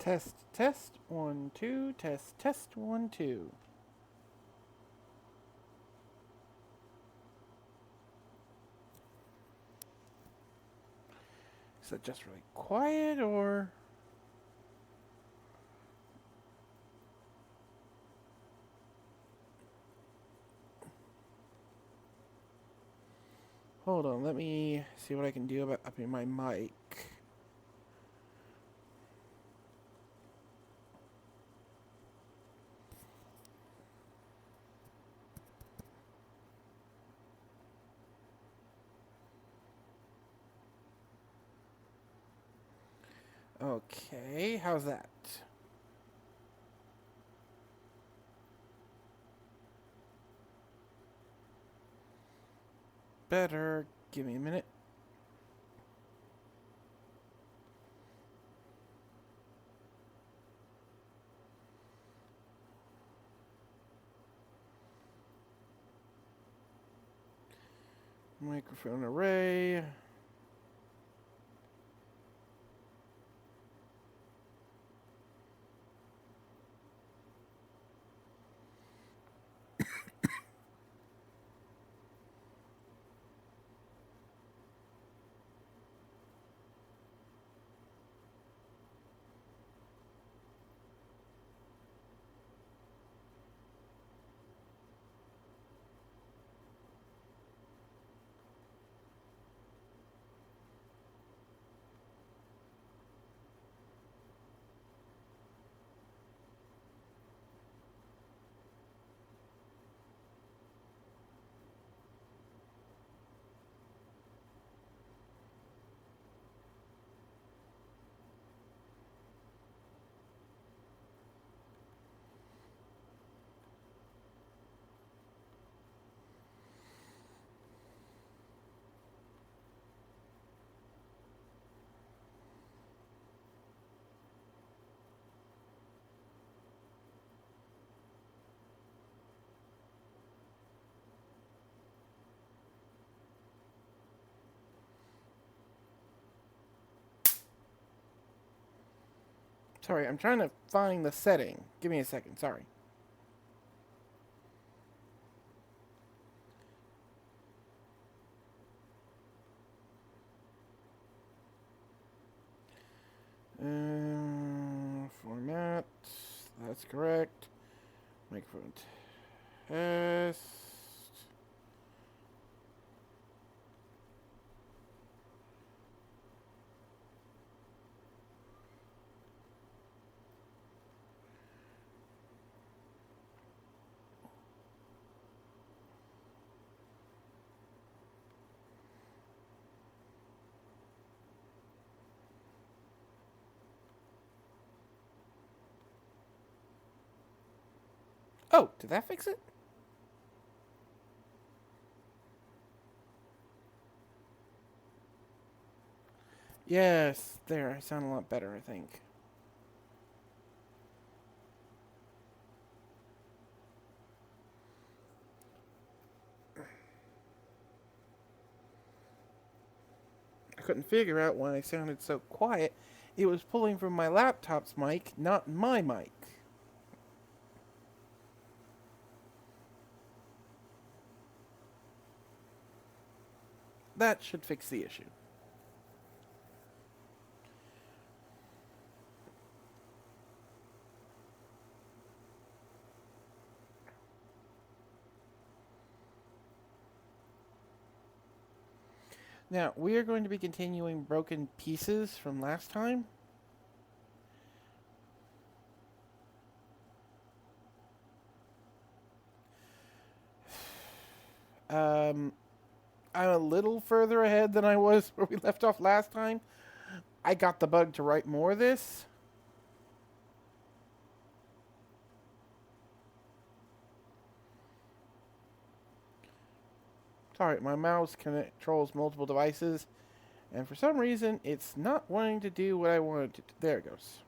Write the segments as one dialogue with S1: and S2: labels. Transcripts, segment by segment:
S1: Test, test, 1, 2, test, 1, 2. Is that just really quiet or? Hold on, let me see what I can do about upping my mic. Okay, how's that? Better. Give me a minute. Microphone array. Sorry, I'm trying to find the setting. Give me a second, sorry. Format. That's correct. Microphone test. Oh, did that fix it? Yes, there. I sound a lot better, I think. I couldn't figure out why I sounded so quiet. It was pulling from my laptop's mic, not my mic. That should fix the issue. Now, we are going to be continuing broken pieces from last time. Um, I'm a little further ahead than I was where we left off last time. I got the bug to write more of this. Sorry, my mouse controls multiple devices, and for some reason, it's not wanting to do what I wanted to. There it goes.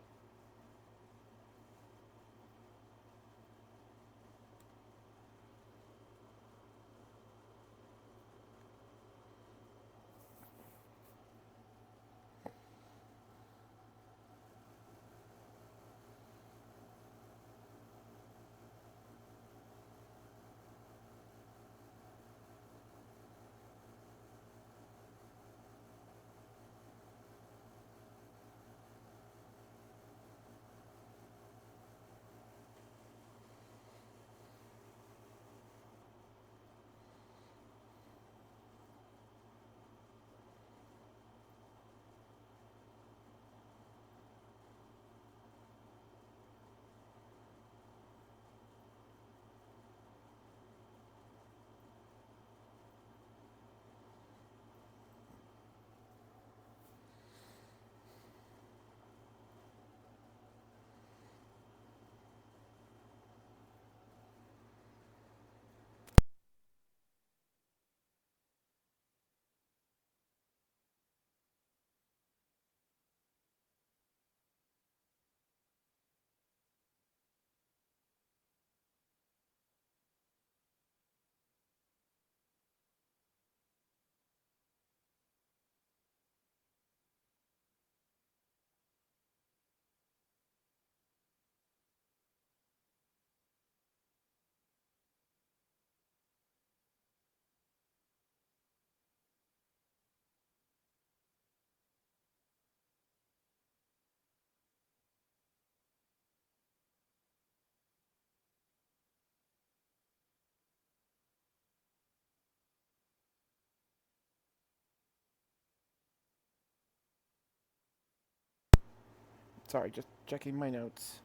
S1: Sorry, just checking my notes.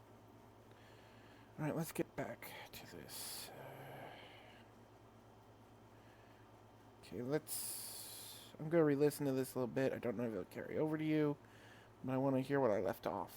S1: All right, let's get back to this. Okay, I'm going to re-listen to this a little bit. I don't know if it'll carry over to you, but I want to hear what I left off.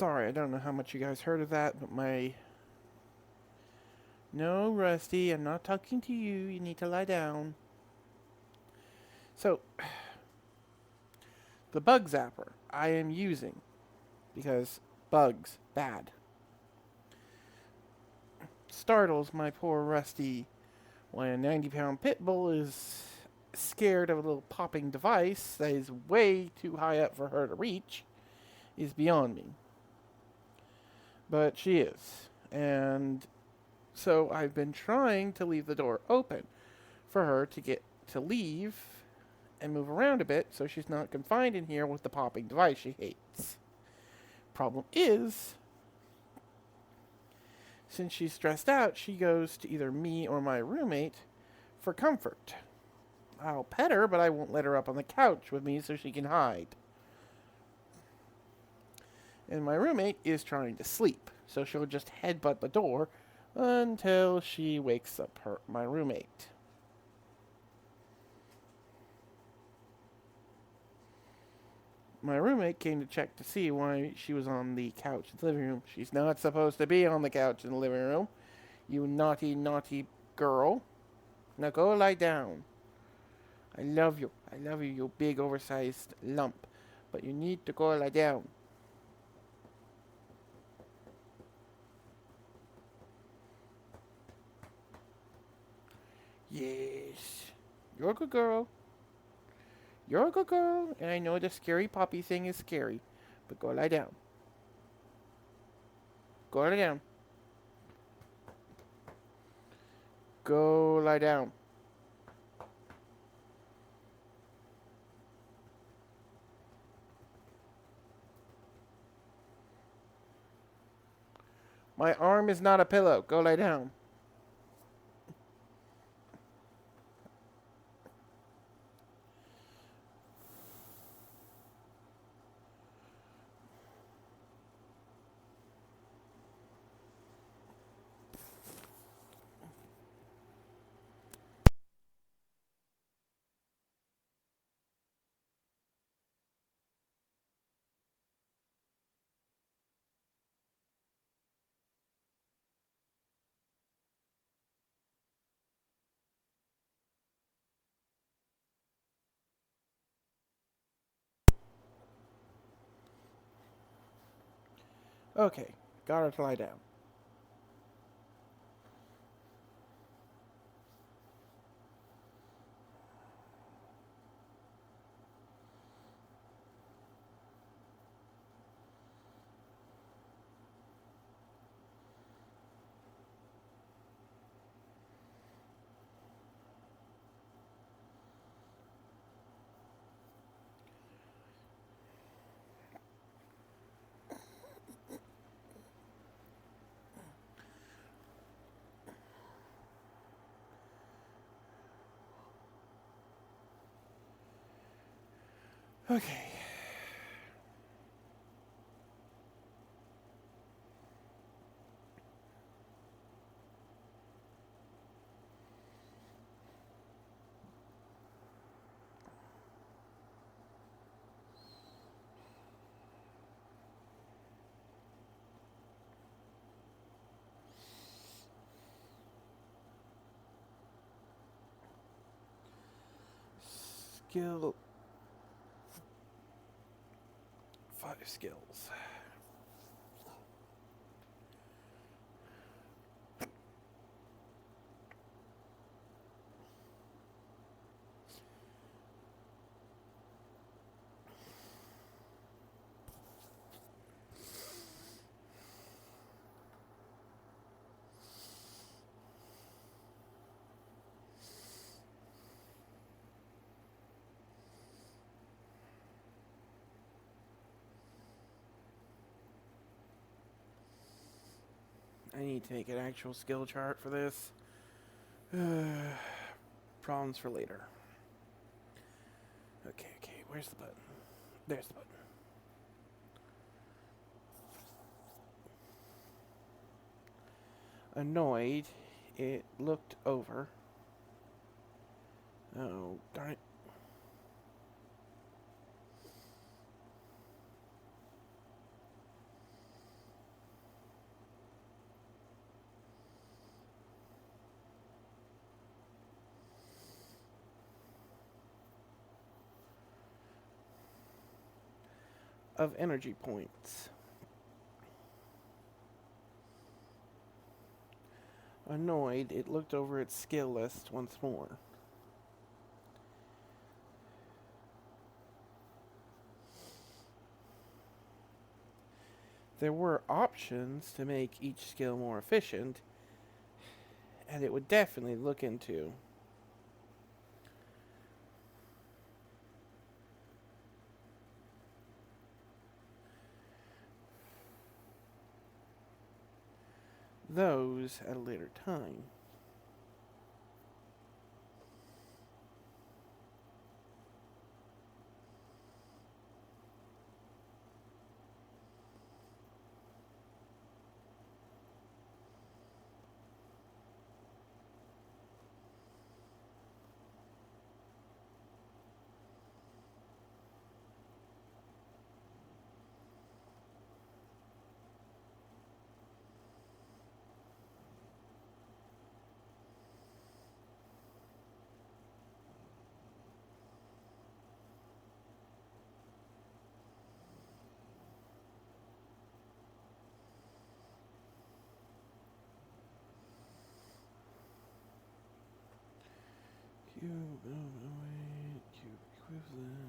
S1: Sorry, I don't know how much you guys heard of that, but my... No, Rusty, I'm not talking to you. You need to lie down. So, the bug zapper I am using, because bugs, bad, startles my poor Rusty when a 90-pound pit bull is scared of a little popping device that is way too high up for her to reach is beyond me. But she is. And so I've been trying to leave the door open for her to get to leave and move around a bit so she's not confined in here with the popping device she hates. Problem is, since she's stressed out, she goes to either me or my roommate for comfort. I'll pet her, but I won't let her up on the couch with me so she can hide. And my roommate is trying to sleep, so she'll just headbutt the door until she wakes up my roommate. My roommate came to check to see why she was on the couch in the living room. She's not supposed to be on the couch in the living room. You naughty, naughty girl. Now go lie down. I love you. I love you, you big oversized lump. But you need to go lie down. Yes. You're a good girl. You're a good girl. And I know the scary puppy thing is scary. But go lie down. Go lie down. Go lie down. My arm is not a pillow. Go lie down. Okay. Got her to lie down. Okay. Skill. 5 skills. I need to make an actual skill chart for this. Problems for later. Okay, where's the button? There's the button. Annoyed, it looked over. Oh, darn it. Of energy points. Annoyed, it looked over its skill list once more. there were options to make each skill more efficient, and it would definitely look into. Those at a later time. Cube, cube equivalent.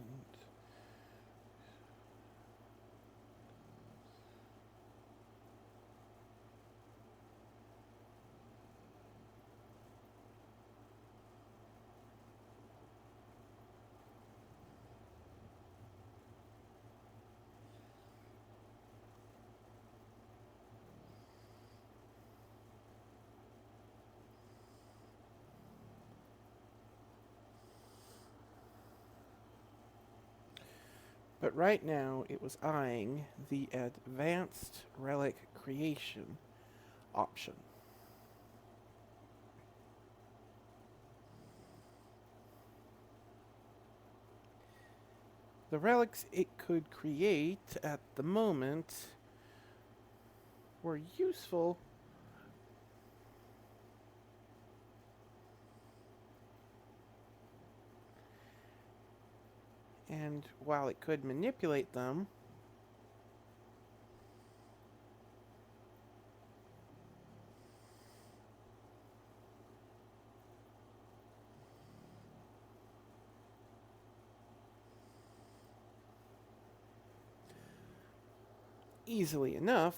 S1: But right now it was eyeing the advanced relic creation option. The relics it could create at the moment were useful, and while it could manipulate them, easily enough,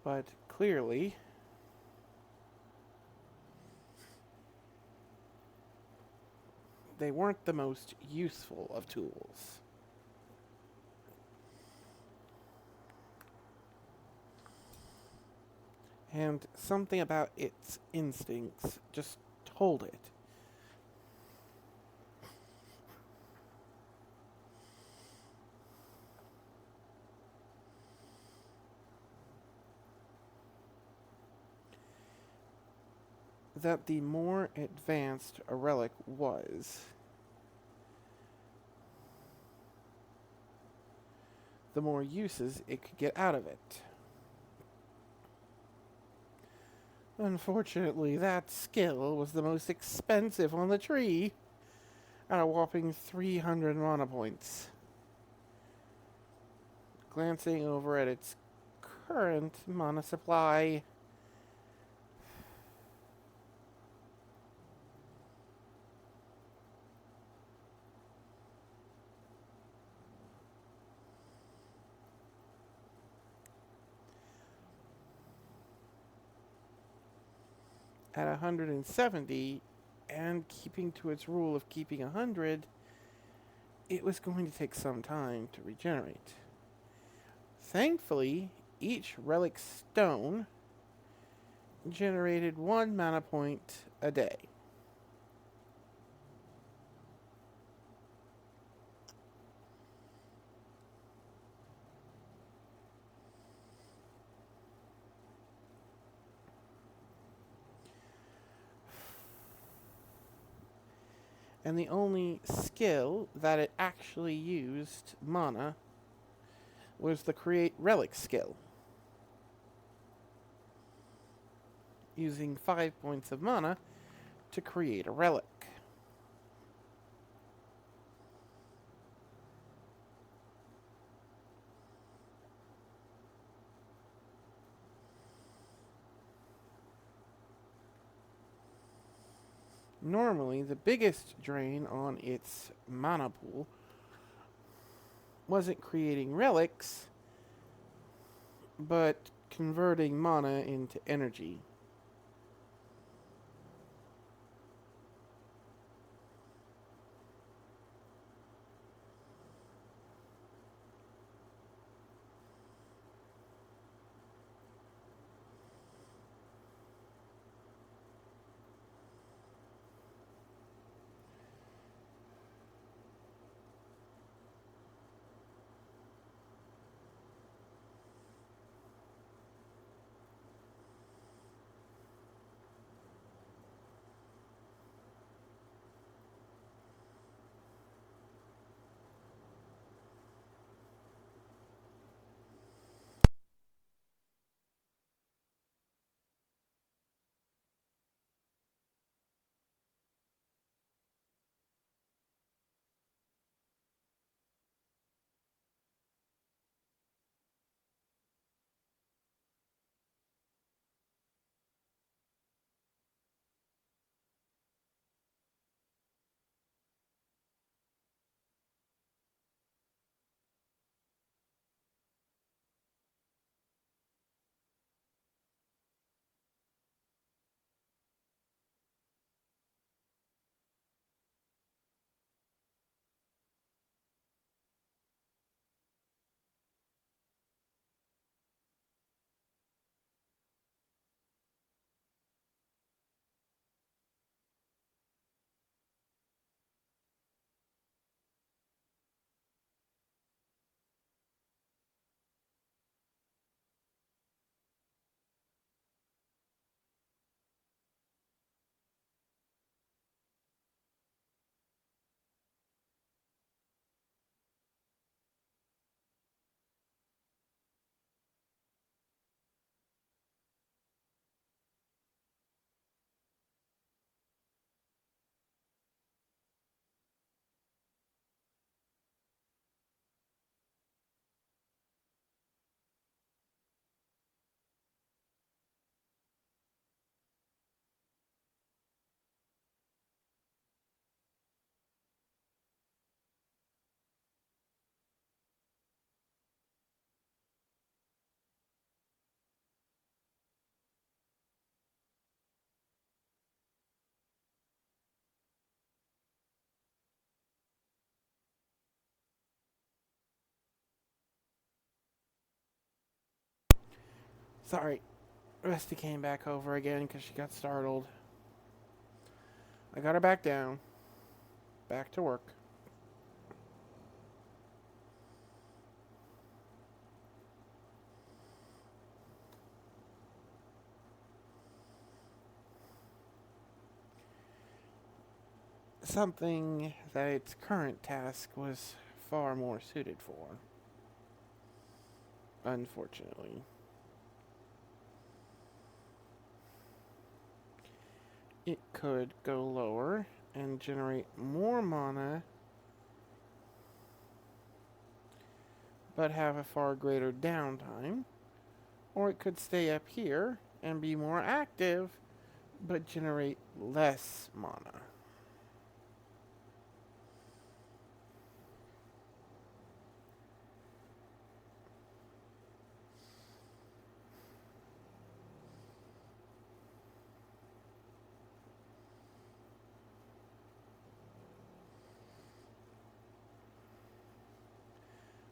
S1: but clearly they weren't the most useful of tools. And something about its instincts just told it. That the more advanced a relic was, the more uses it could get out of it. Unfortunately, that skill was the most expensive on the tree, at a whopping 300 mana points. Glancing over at its current mana supply, at 170 and keeping to its rule of keeping 100, it was going to take some time to regenerate. Thankfully, each relic stone generated 1 mana point a day. And the only skill that it actually used mana was the Create Relic skill, using 5 points of mana to create a relic. Normally, the biggest drain on its mana pool wasn't creating relics, but converting mana into energy. Sorry, Rusty came back over again because she got startled. I got her back down, back to work. Something that its current task was far more suited for, unfortunately. It could go lower and generate more mana, but have a far greater downtime. Or it could stay up here and be more active, but generate less mana.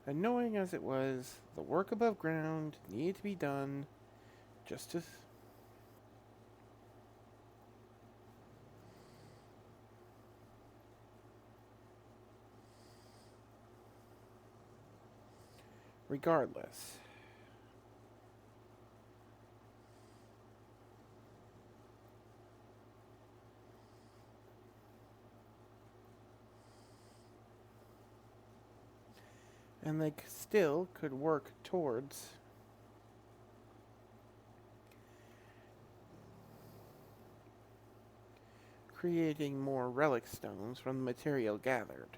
S1: Annoying as it was, the work above ground needed to be done just as. Regardless. And they still could work towards creating more relic stones from the material gathered,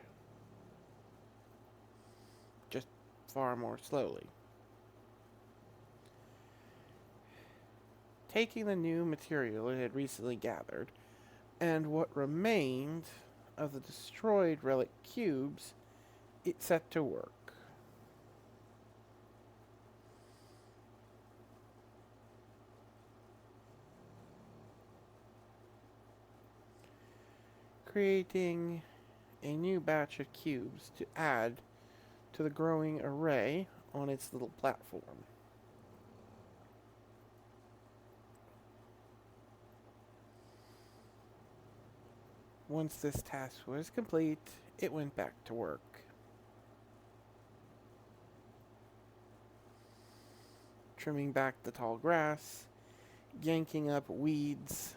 S1: just far more slowly. Taking the new material it had recently gathered, and what remained of the destroyed relic cubes, it set to work. Creating a new batch of cubes to add to the growing array on its little platform. Once this task was complete, it went back to work. Trimming back the tall grass, yanking up weeds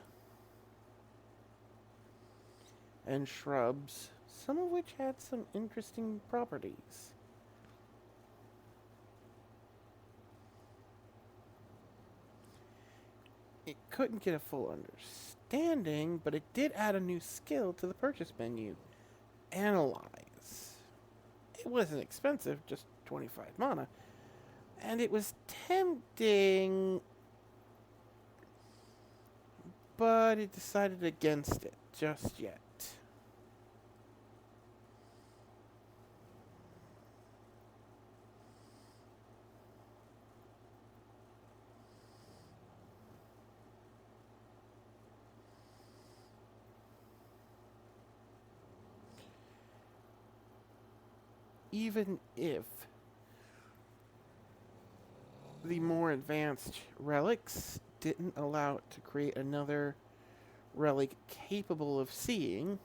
S1: and shrubs, some of which had some interesting properties. It couldn't get a full understanding, but it did add a new skill to the purchase menu: Analyze. It wasn't expensive, just 25 mana, and it was tempting, but it decided against it just yet. Even if the more advanced relics didn't allow it to create another relic capable of seeing,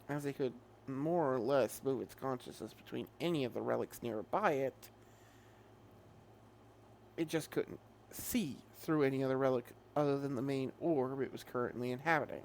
S1: as it could more or less move its consciousness between any of the relics nearby it, it just couldn't see through any other relic other than the main orb it was currently inhabiting.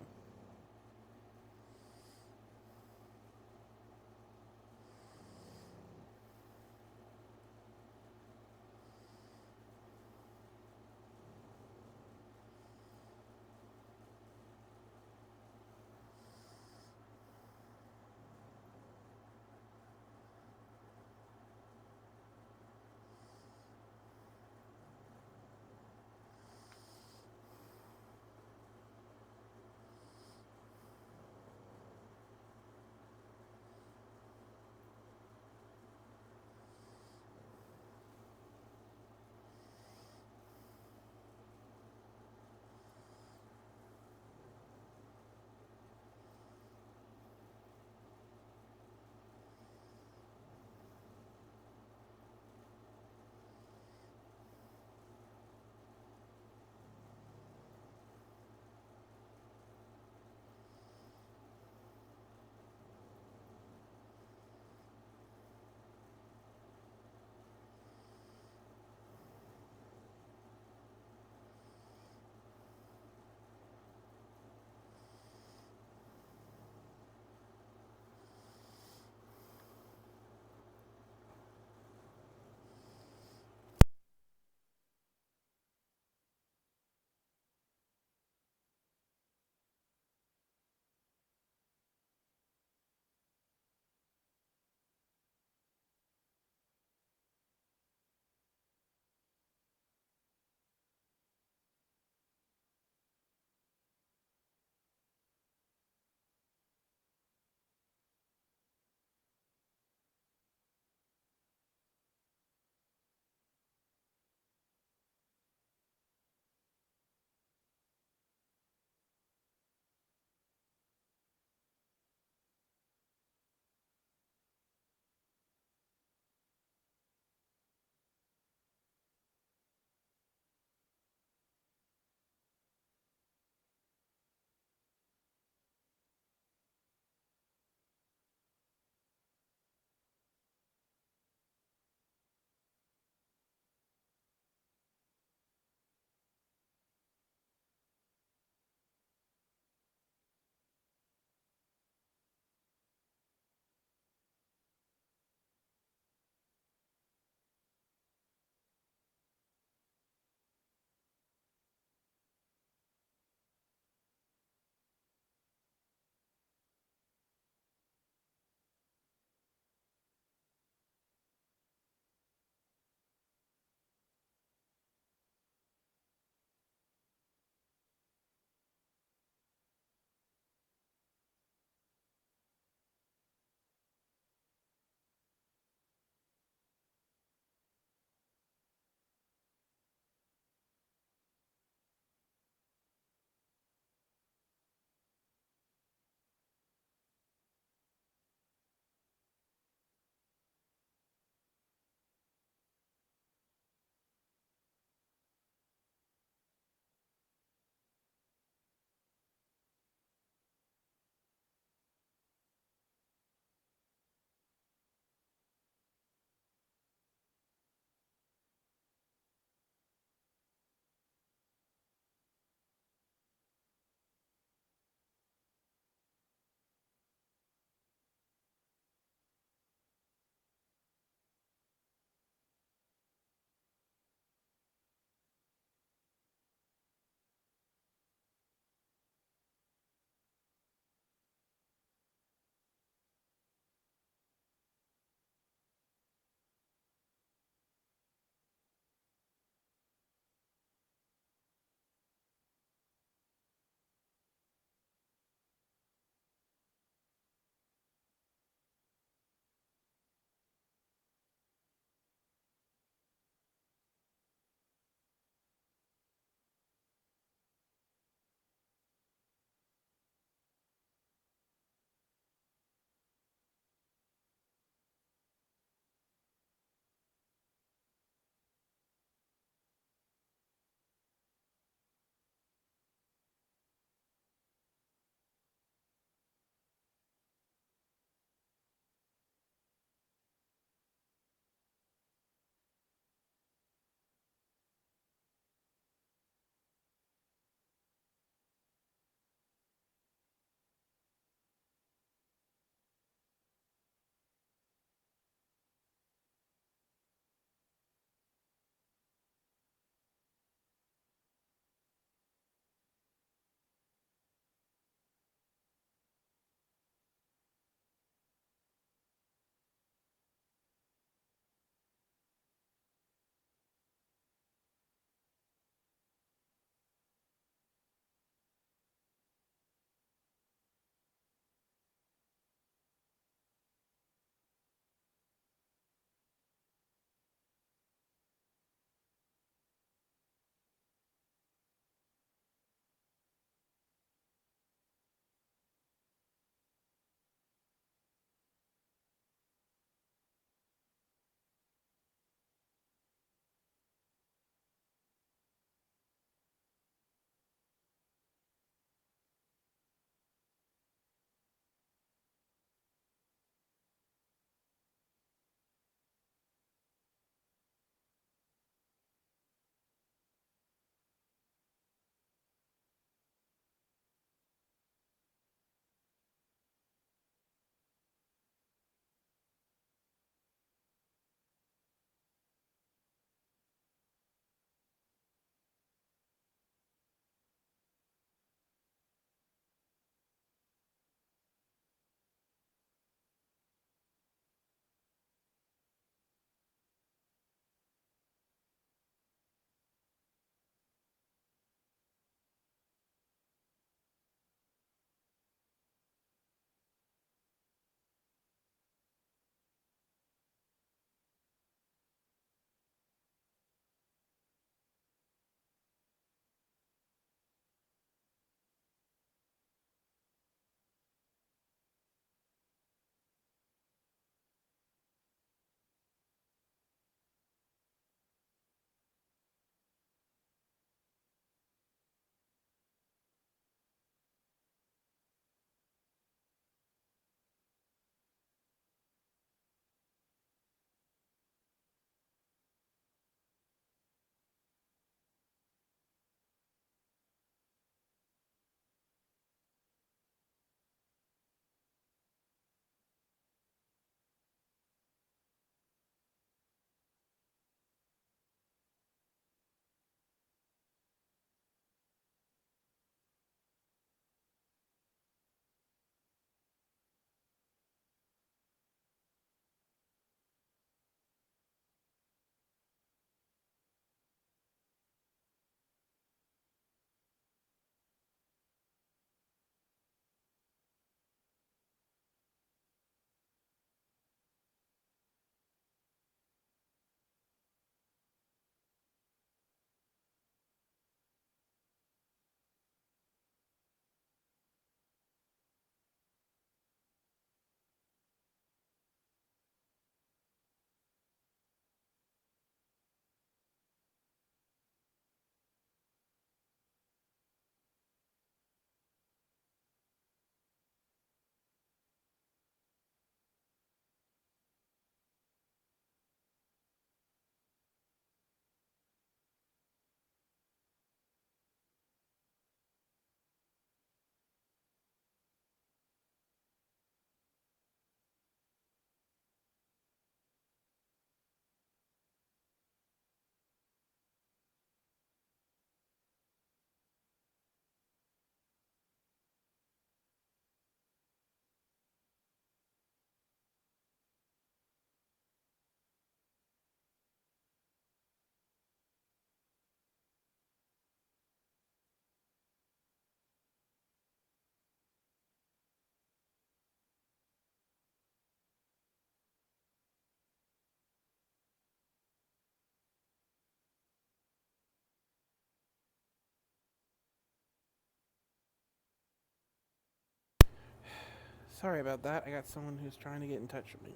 S1: Sorry about that. I got someone who's trying to get in touch with me.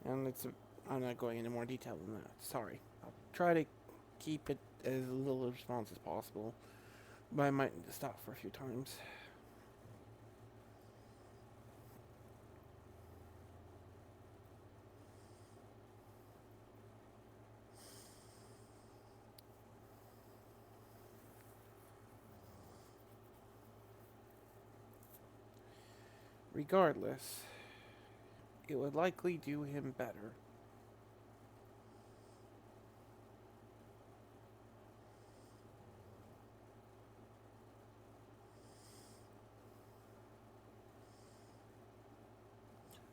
S1: And I'm not going into more detail than that. Sorry. I'll try to keep it as little response as possible. But I might need to stop for a few times. Regardless, it would likely do him better.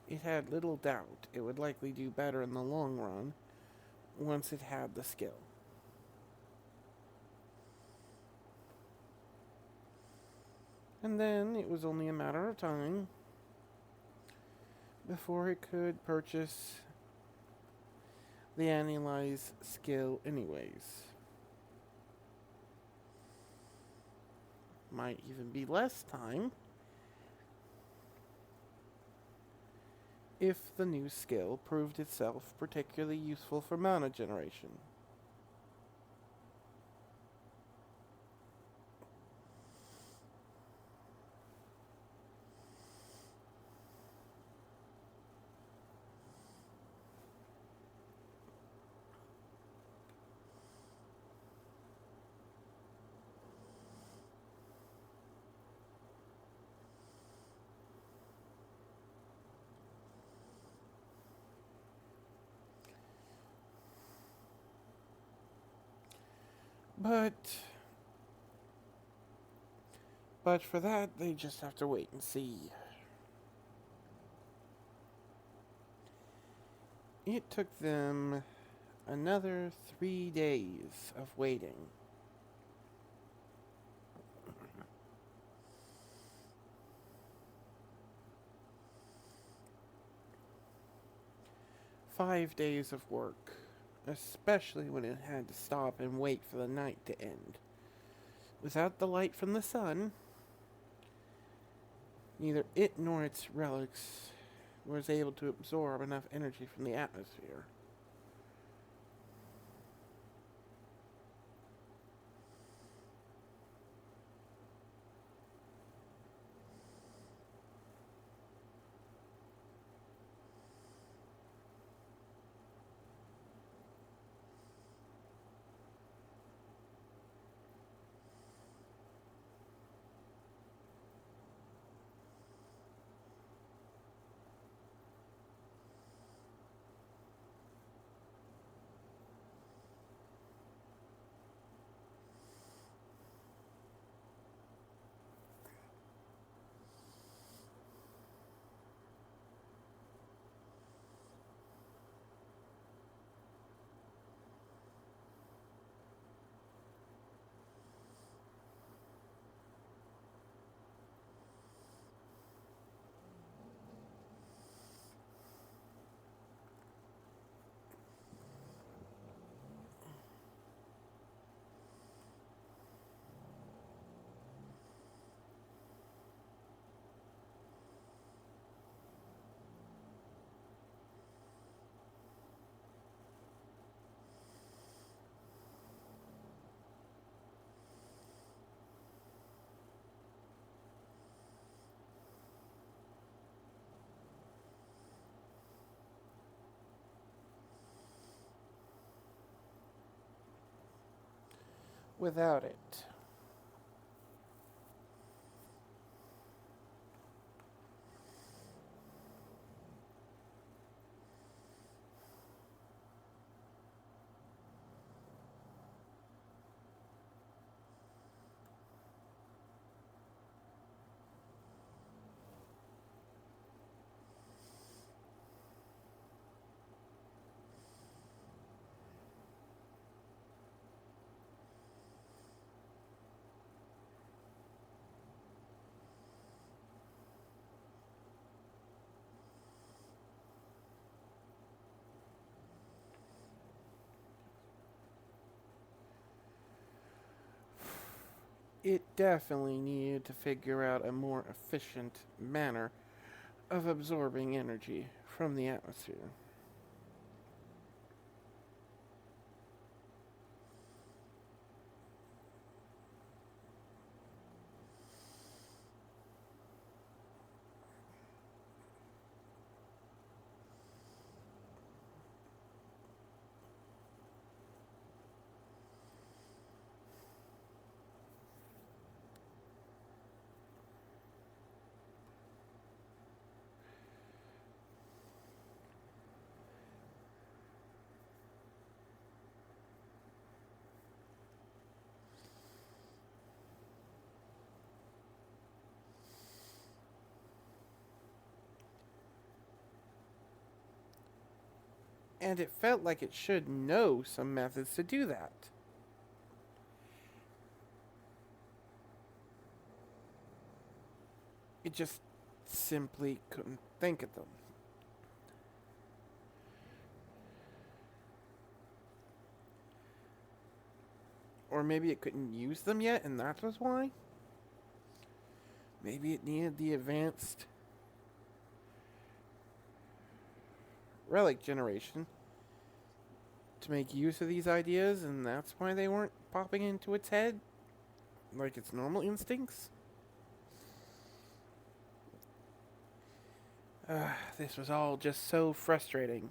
S1: It had little doubt it would likely do better in the long run once it had the skill. And then it was only a matter of time before it could purchase the analyze skill anyways. Might even be less time if the new skill proved itself particularly useful for mana generation. But for that, they just have to wait and see. It took them another 3 days of waiting. Five days of work, especially when it had to stop and wait for the night to end. Without the light from the sun, neither it nor its relics was able to absorb enough energy from the atmosphere. Without it, It definitely needed to figure out a more efficient manner of absorbing energy from the atmosphere. And it felt like it should know some methods to do that. It just simply couldn't think of them. Or maybe it couldn't use them yet, and that was why? Maybe it needed the advanced relic generation to make use of these ideas, and that's why they weren't popping into its head like its normal instincts? This was all just so frustrating.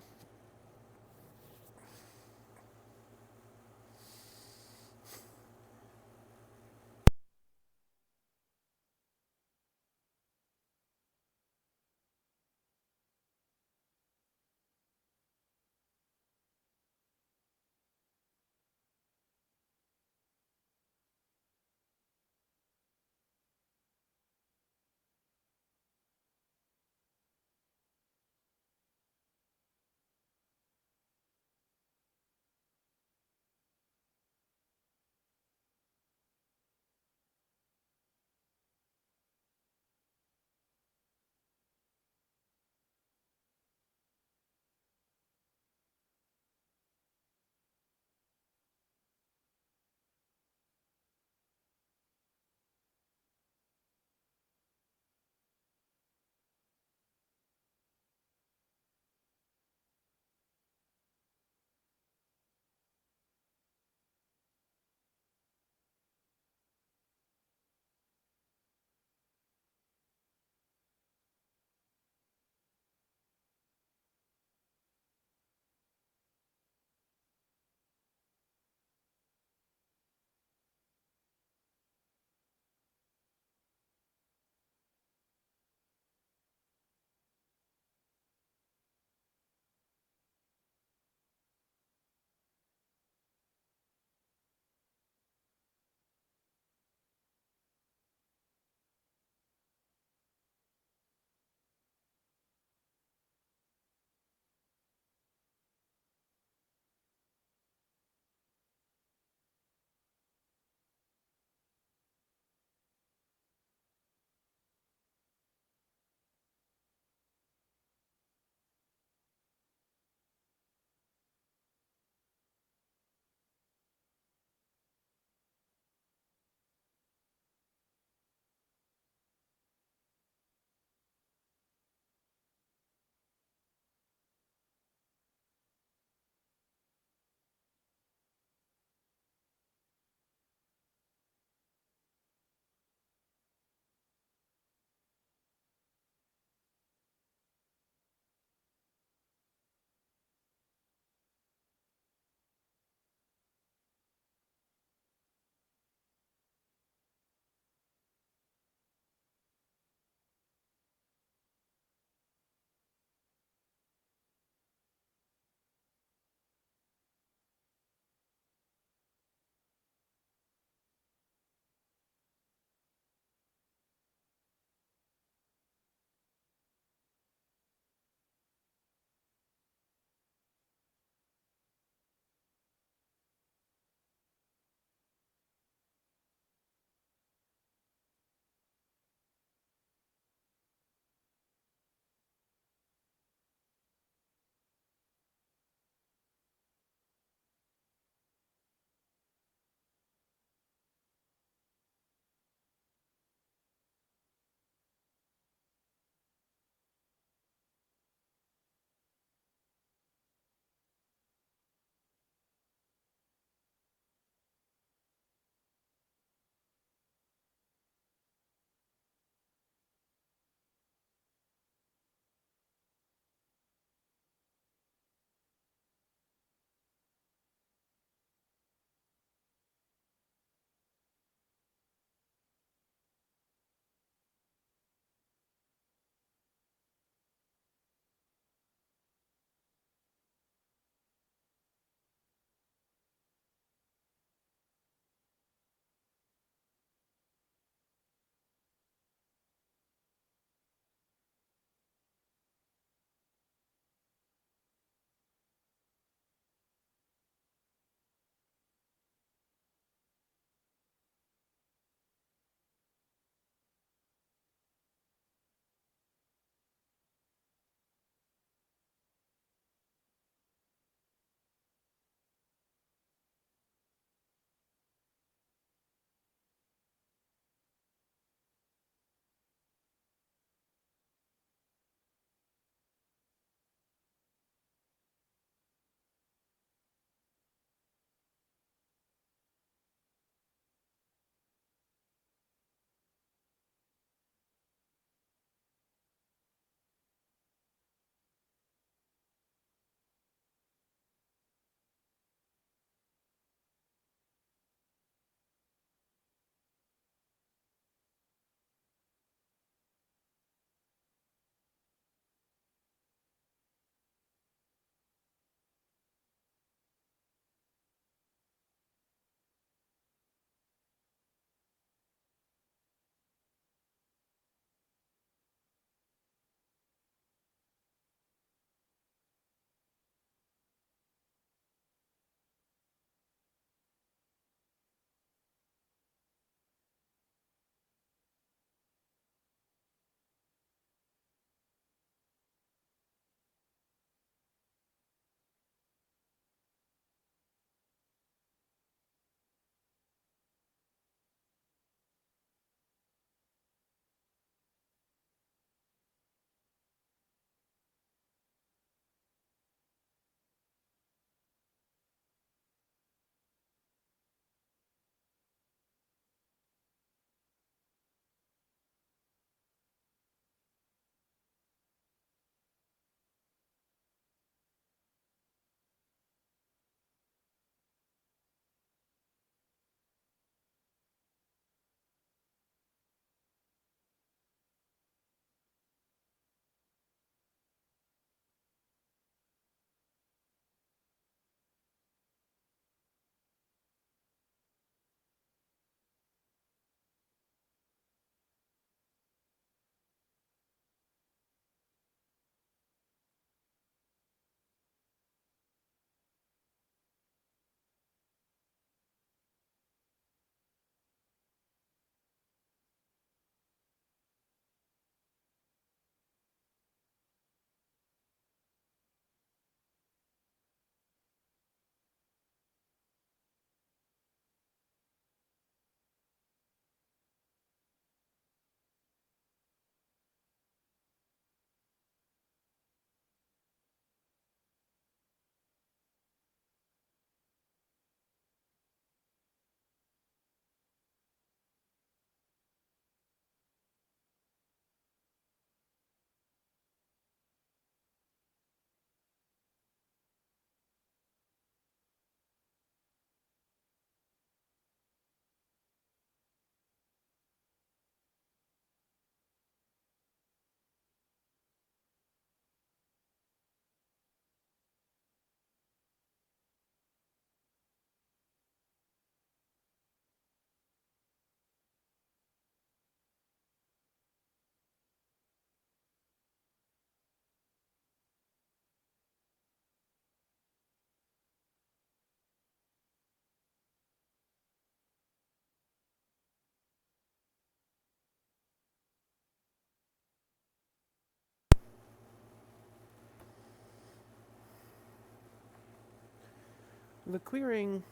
S1: The clearing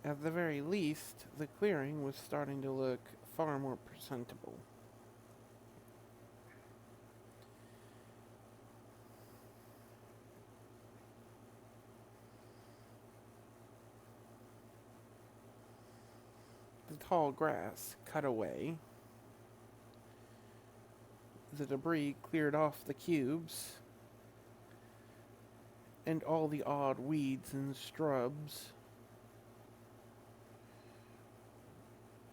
S1: at the very least, the clearing was starting to look far more presentable. The tall grass cut away, the debris cleared off the cubes, and all the odd weeds and shrubs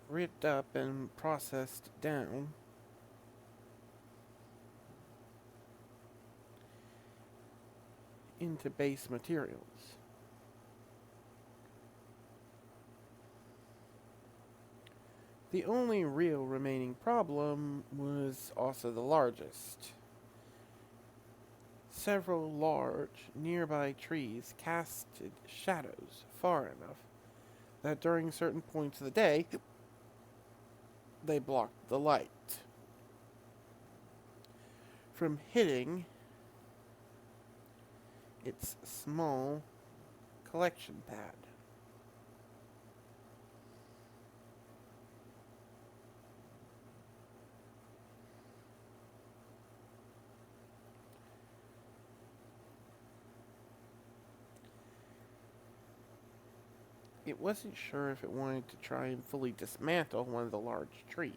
S1: ripped up and processed down into base materials. The only real remaining problem was also the largest. Several large nearby trees casted shadows far enough that during certain points of the day they blocked the light from hitting its small collection pad. It wasn't sure if it wanted to try and fully dismantle one of the large trees.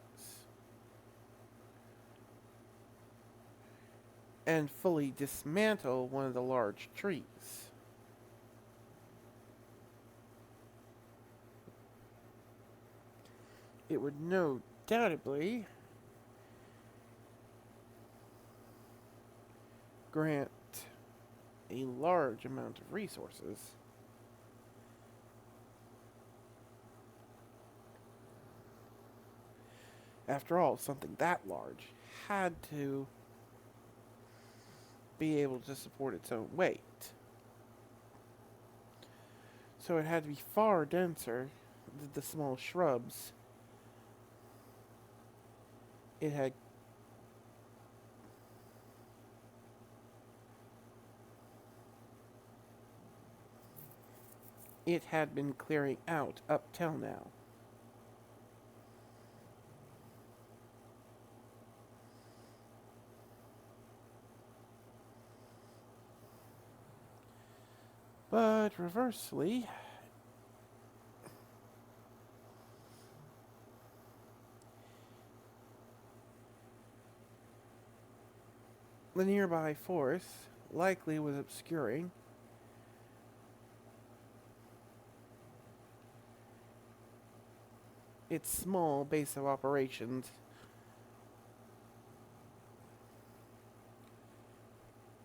S1: And fully dismantle one of the large trees. It would no doubtably grant a large amount of resources. After all, something that large had to be able to support its own weight. So it had to be far denser than the small shrubs it had been clearing out up till now. But reversely, the nearby forest likely was obscuring its small base of operations.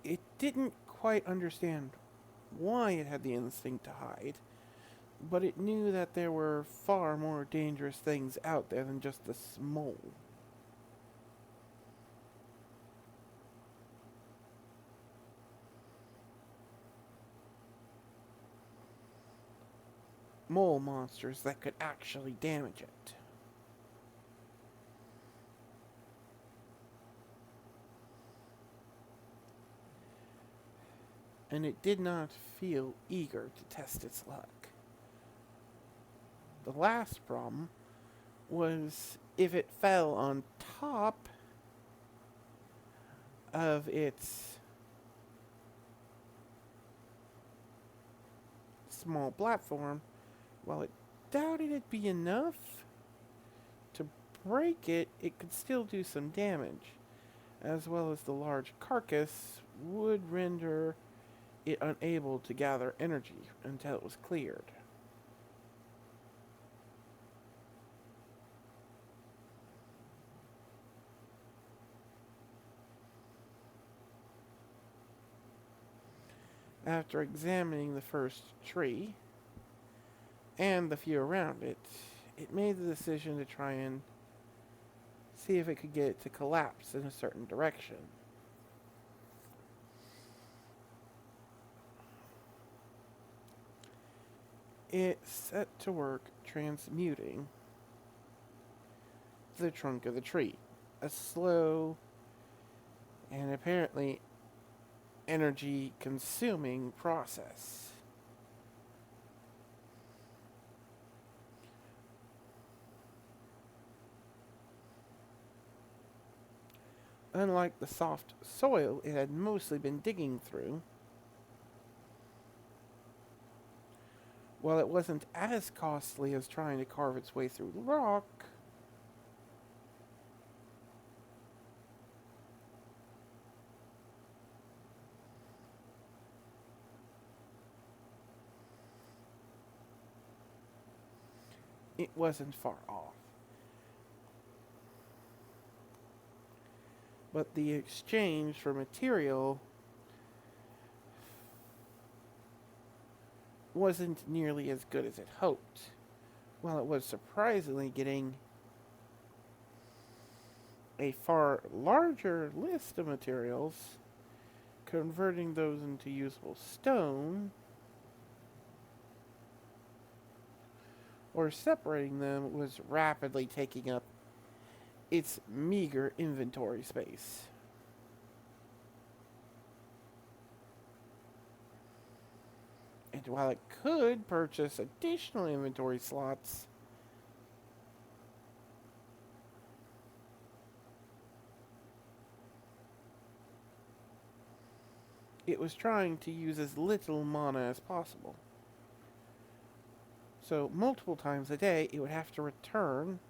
S1: It didn't quite understand why it had the instinct to hide, but it knew that there were far more dangerous things out there than just this mole. Mole monsters that could actually damage it. And it did not feel eager to test its luck. The last problem was if it fell on top of its small platform, while it doubted it'd be enough to break it, it could still do some damage, as well as the large carcass would render it unable to gather energy until it was cleared. After examining the first tree and the few around it, it made the decision to try and see if it could get it to collapse in a certain direction. It set to work transmuting the trunk of the tree. A slow and apparently energy consuming process. Unlike the soft soil it had mostly been digging through, while it wasn't as costly as trying to carve its way through rock, it wasn't far off. But the exchange for material wasn't nearly as good as it hoped. While it was surprisingly getting a far larger list of materials, converting those into usable stone or separating them was rapidly taking up its meager inventory space. And while it could purchase additional inventory slots, it was trying to use as little mana as possible. So, multiple times a day, it would have to return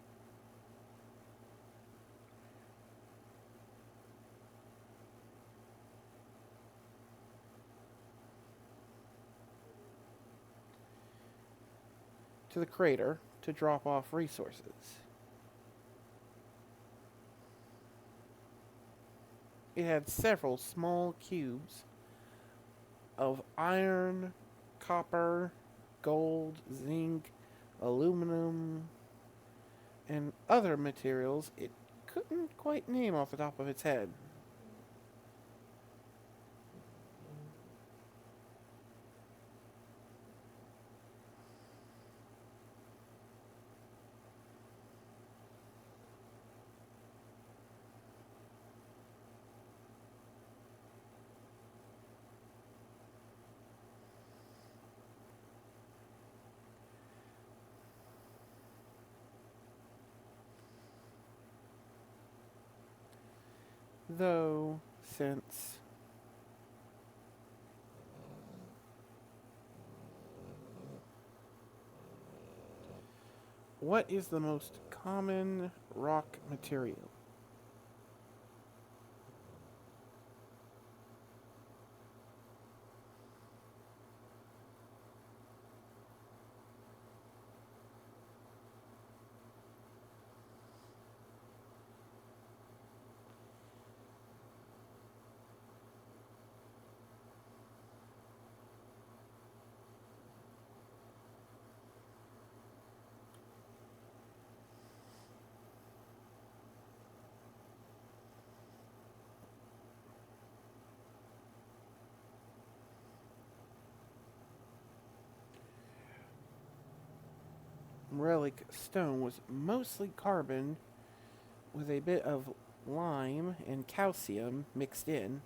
S1: to the crater to drop off resources. It had several small cubes of iron, copper, gold, zinc, aluminum, and other materials it couldn't quite name off the top of its head. Though, since what is the most common rock material? Relic stone was mostly carbon with a bit of lime and calcium mixed in.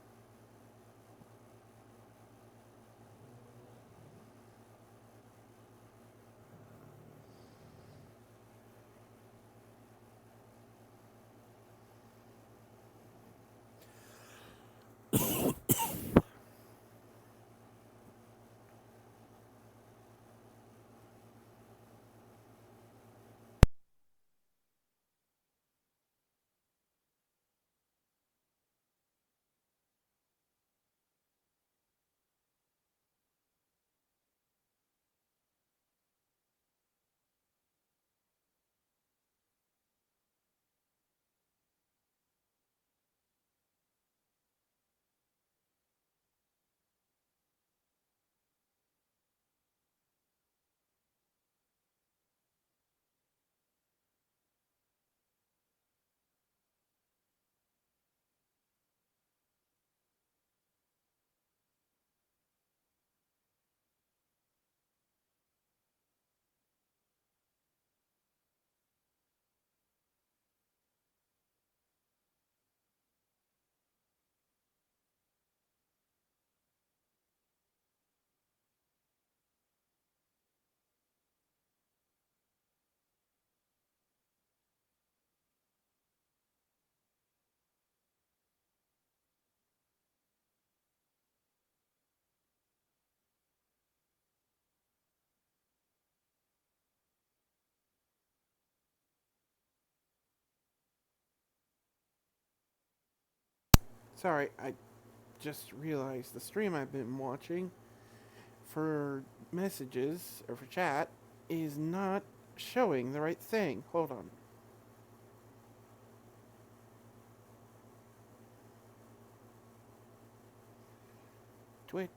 S1: Sorry, I just realized the stream I've been watching for messages or for chat is not showing the right thing. Hold on. Twitch.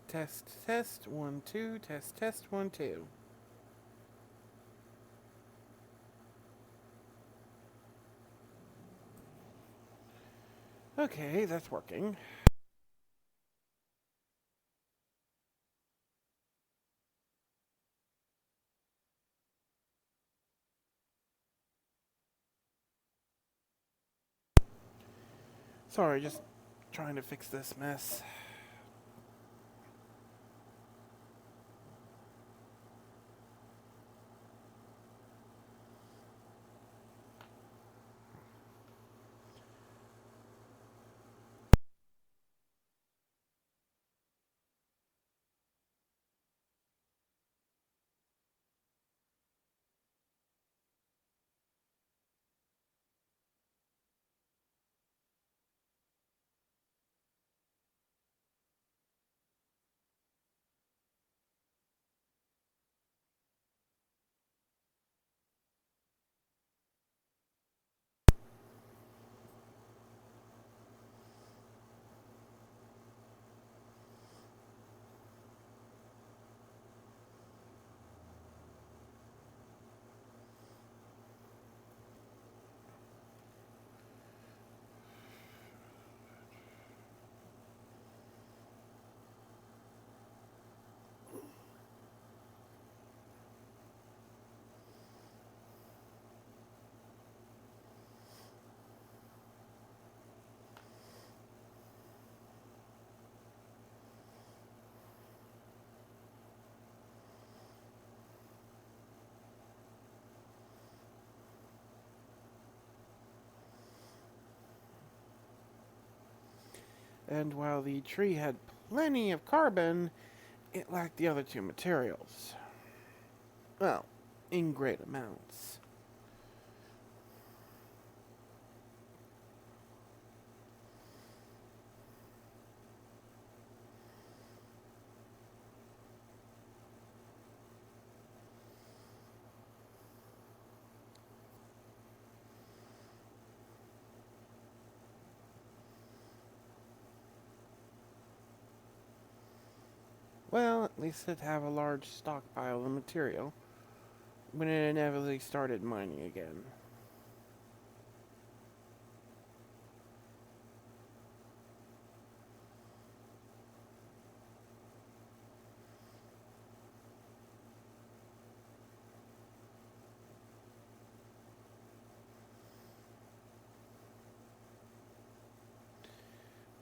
S1: Test, test, 1, 2, test, 1, 2. Okay, that's working. Sorry, just trying to fix this mess. And while the tree had plenty of carbon, it lacked the other two materials. Well, in great amounts. Well, at least it'd have a large stockpile of material when it inevitably started mining again.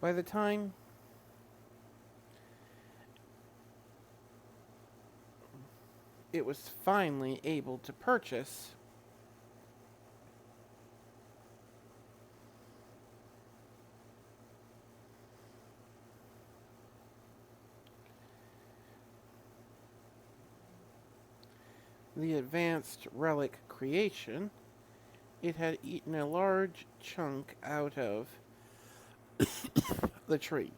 S1: By the time it was finally able to purchase the advanced relic creation, it had eaten a large chunk out of the tree.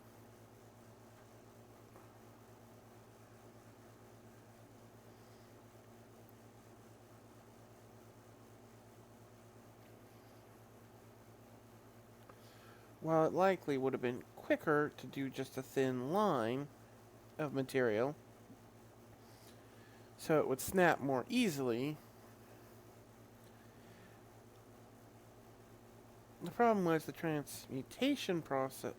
S1: While it likely would have been quicker to do just a thin line of material, so it would snap more easily, the problem was the transmutation process.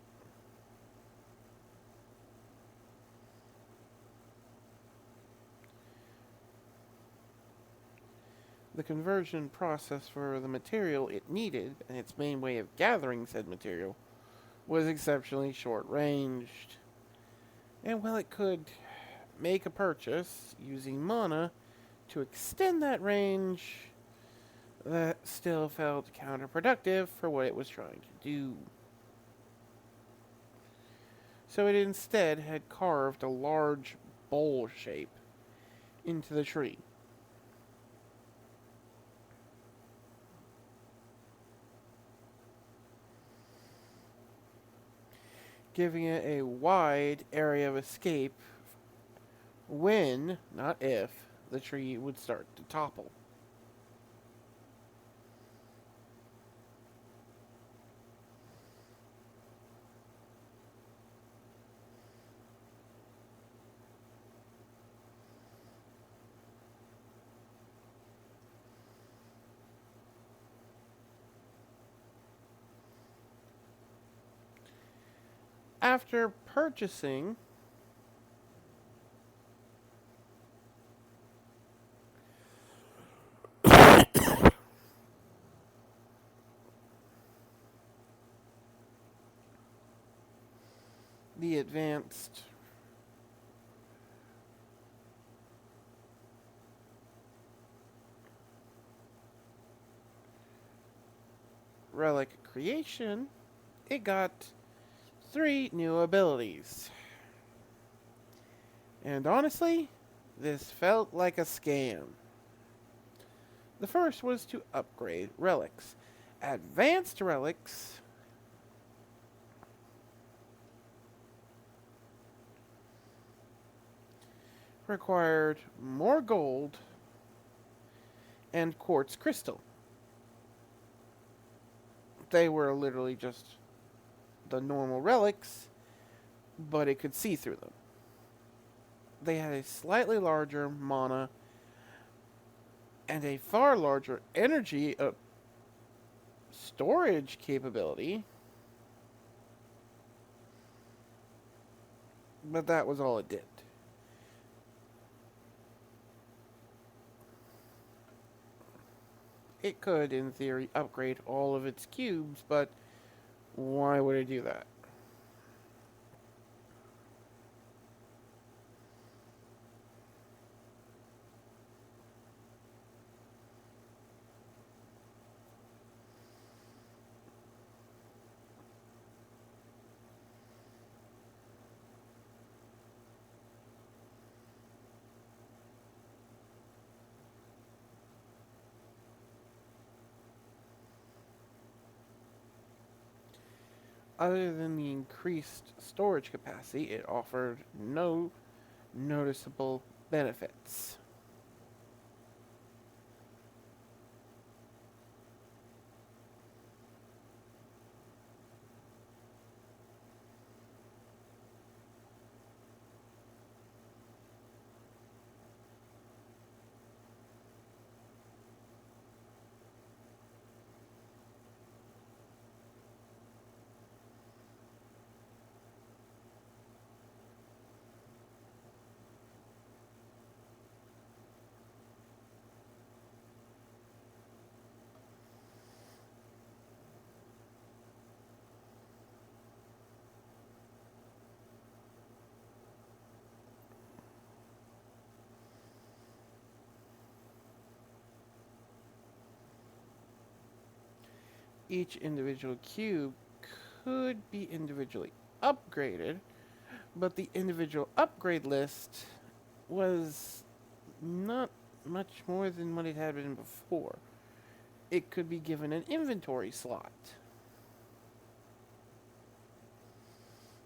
S1: The conversion process for the material it needed, and its main way of gathering said material, was exceptionally short-ranged. And while it could make a purchase using mana to extend that range, that still felt counterproductive for what it was trying to do. So it instead had carved a large bowl shape into the tree. Giving it a wide area of escape when, not if, the tree would start to topple. After purchasing the advanced relic creation, it got 3 new abilities. And honestly, this felt like a scam. The first was to upgrade relics. Advanced relics required more gold and quartz crystal. They were literally just the normal relics, but it could see through them. They had a slightly larger mana and a far larger energy storage capability, but that was all it did. It could, in theory, upgrade all of its cubes, but why would it do that? Other than the increased storage capacity, it offered no noticeable benefits. Each individual cube could be individually upgraded, but the individual upgrade list was not much more than what it had been before. It could be given an inventory slot.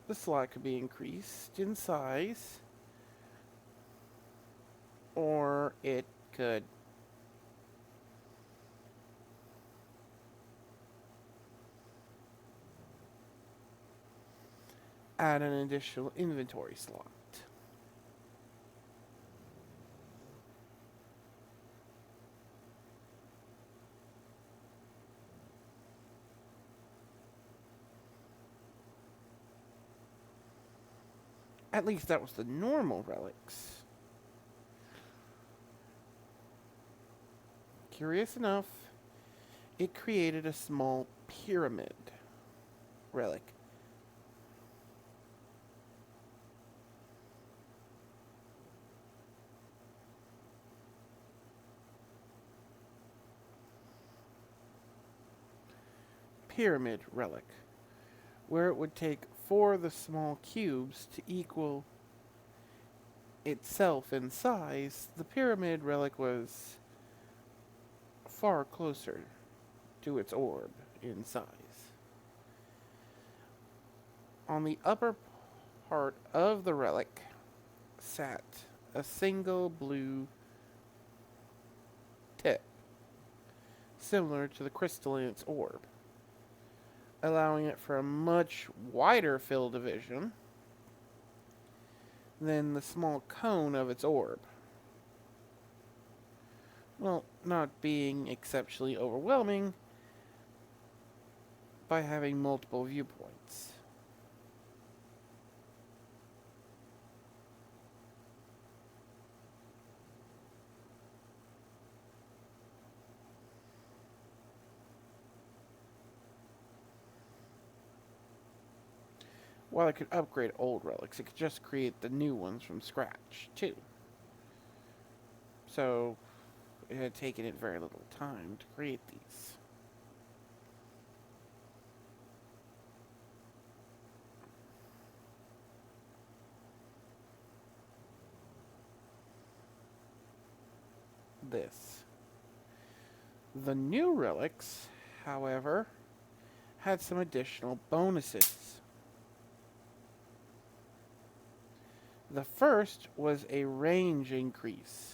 S1: The slot could be increased in size, or it could add an additional inventory slot. At least that was the normal relics. curious enough, it created a small pyramid relic. Pyramid relic, where it would take 4 of the small cubes to equal itself in size. The pyramid relic was far closer to its orb in size. On the upper part of the relic sat a single blue tip, similar to the crystal in its orb, allowing it for a much wider field of vision than the small cone of its orb. Well, not being exceptionally overwhelming by having multiple viewpoints. While it could upgrade old relics, it could just create the new ones from scratch, too. So, it had taken it very little time to create these. This. The new relics, however, had some additional bonuses. The first was a range increase.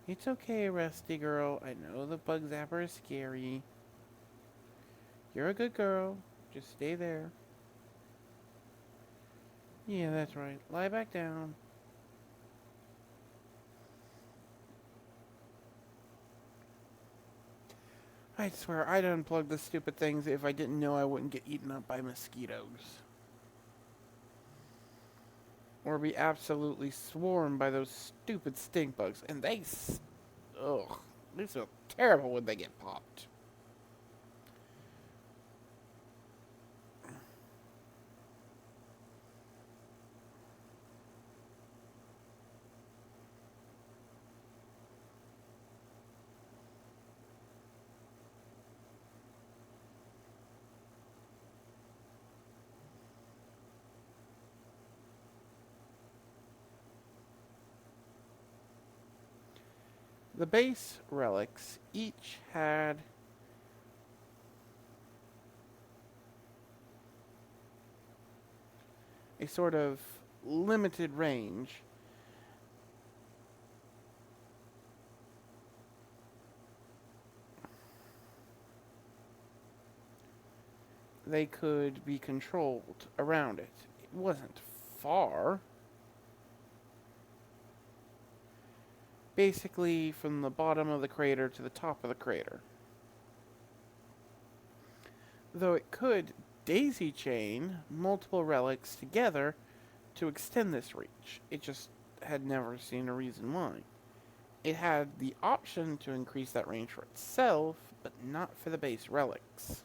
S1: It's okay, Rusty girl. I know the bug zapper is scary. You're a good girl. Just stay there. Yeah, that's right. Lie back down. I swear, I'd unplug the stupid things if I didn't know I wouldn't get eaten up by mosquitoes. Or be absolutely swarmed by those stupid stink bugs. And they feel terrible when they get popped. The base relics each had a sort of limited range. They could be controlled around it. It wasn't far. Basically from the bottom of the crater to the top of the crater. Though it could daisy chain multiple relics together to extend this reach. It just had never seen a reason why. It had the option to increase that range for itself, but not for the base relics.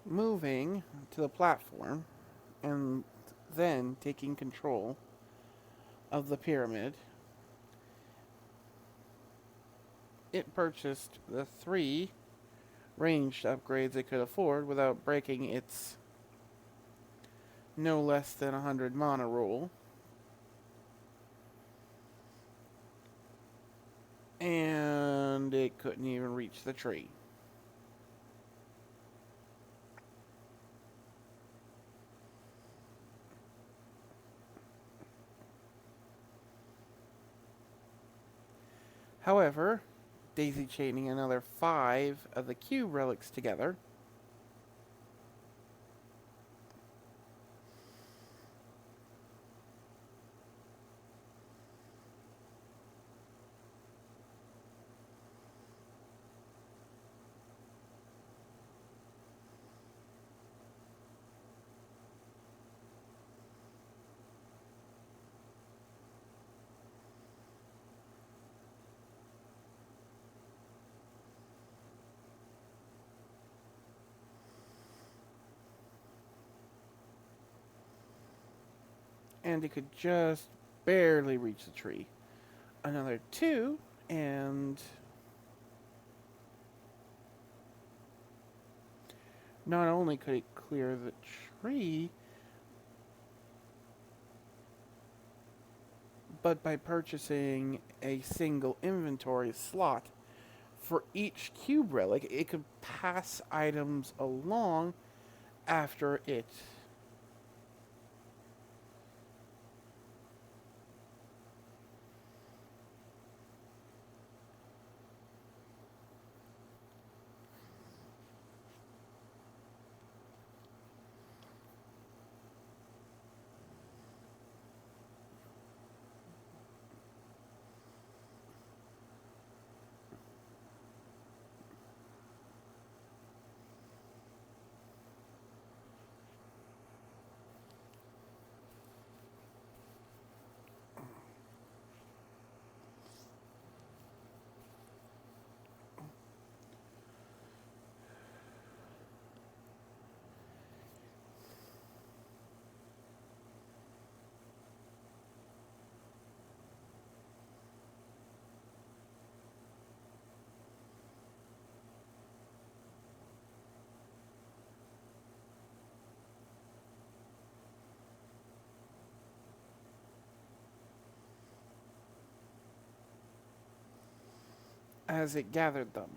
S1: Moving to the platform and then taking control of the pyramid, it purchased the 3 ranged upgrades it could afford without breaking its no less than 100 mana rule. And it couldn't even reach the tree. However, daisy chaining another 5 of the cube relics together, and it could just barely reach the tree. Another 2, and not only could it clear the tree, but by purchasing a single inventory slot for each cube relic, it could pass items along after it. As it gathered them.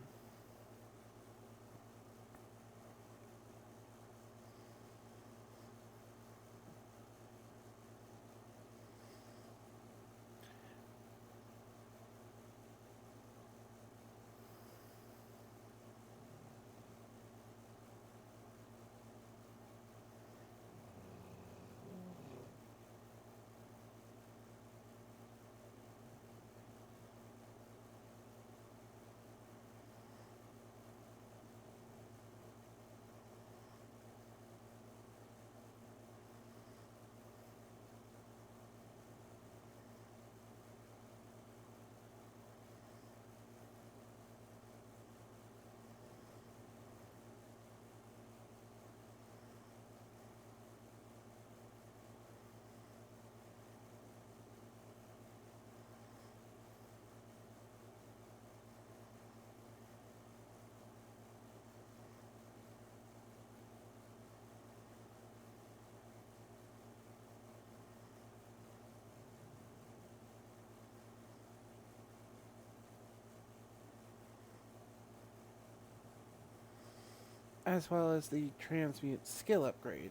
S1: As well as the transmute skill upgrade.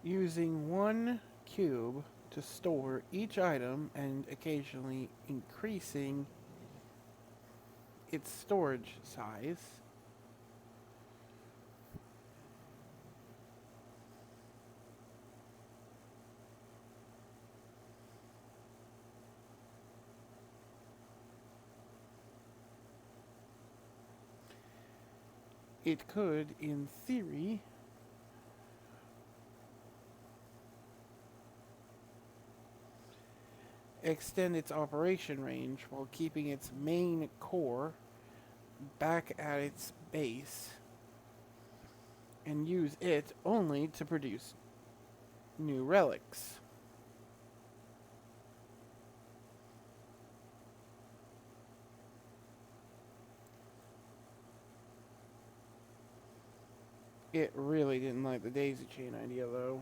S1: Using one cube to store each item and occasionally increasing its storage size. it could, in theory, extend its operation range while keeping its main core back at its base and use it only to produce new relics. It really didn't like the daisy chain idea, though.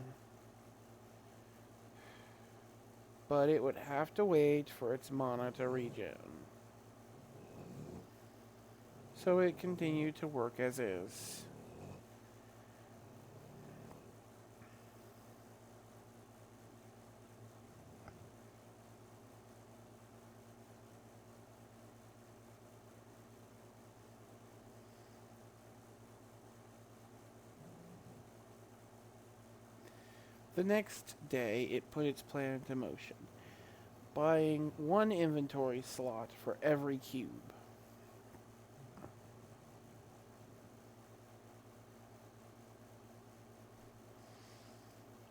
S1: But it would have to wait for its mana to regen. So it continued to work as is. The next day, it put its plan into motion, buying one inventory slot for every cube.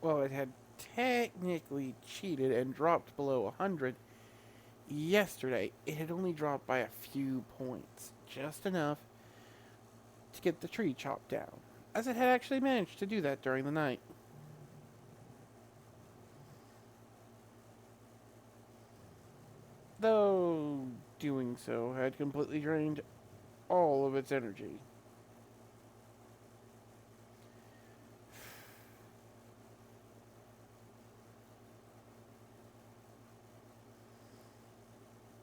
S1: Well, it had technically cheated and dropped below 100 yesterday. It had only dropped by a few points, just enough to get the tree chopped down, as it had actually managed to do that during the night. Though doing so had completely drained all of its energy.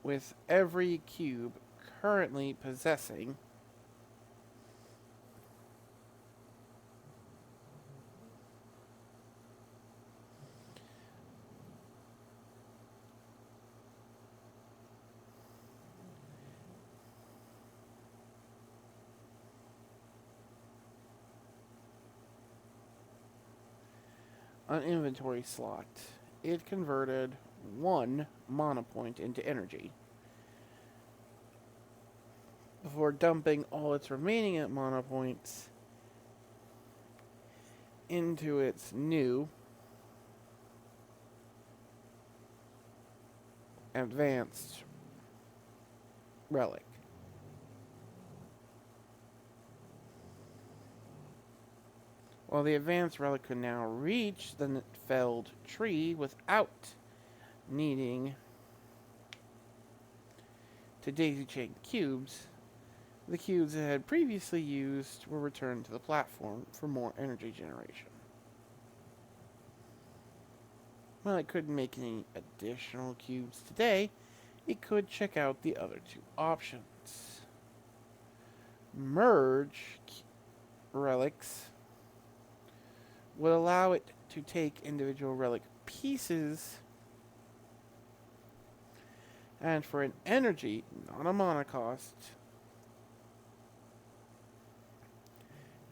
S1: With every cube currently possessing an inventory slot, it converted one mana point into energy before dumping all its remaining mana points into its new advanced relic. While the advanced relic could now reach the felled tree without needing to daisy chain cubes, the cubes it had previously used were returned to the platform for more energy generation. While it couldn't make any additional cubes today, it could check out the other two options. Merge relics would allow it to take individual relic pieces and for an energy, not a mana cost,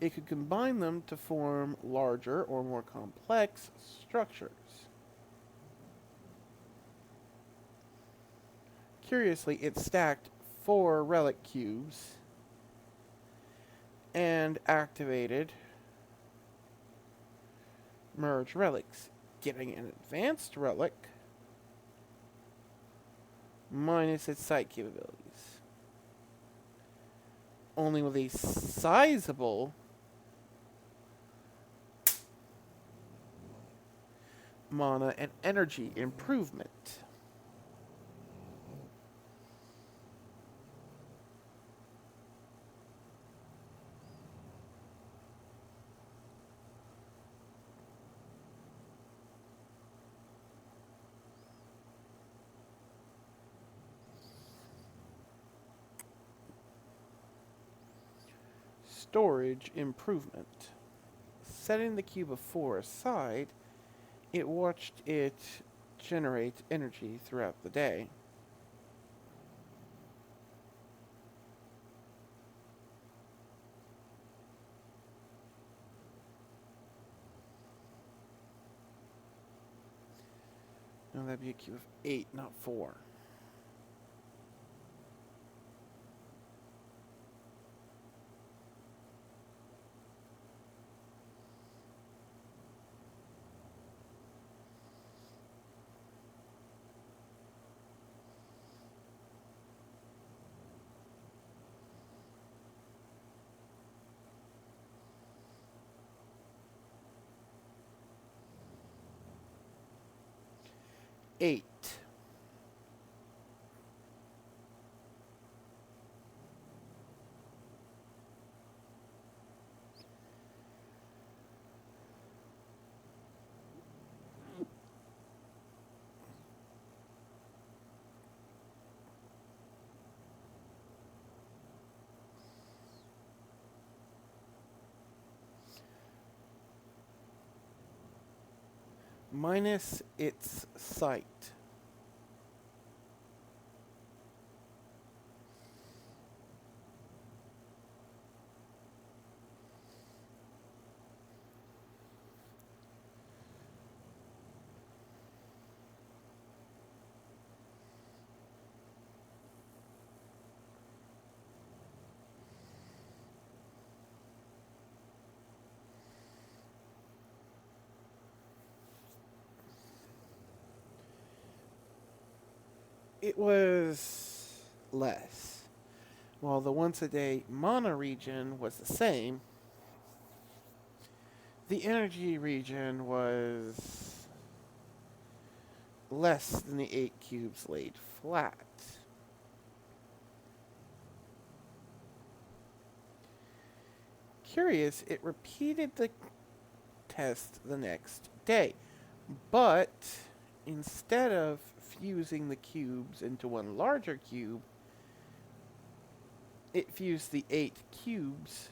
S1: it could combine them to form larger or more complex structures. Curiously, it stacked 4 relic cubes and activated merge relics, getting an advanced relic minus its sight capabilities. Only with a sizable mana and energy improvement. Storage improvement. Setting the cube of 4 aside, it watched it generate energy throughout the day. No, that'd be a cube of 8, not 4. 8. Minus its site. It was less. While the once a day mana region was the same, the energy region was less than the 8 cubes laid flat. Curious, it repeated the test the next day, but instead of fusing the cubes into one larger cube, it fused the 8 cubes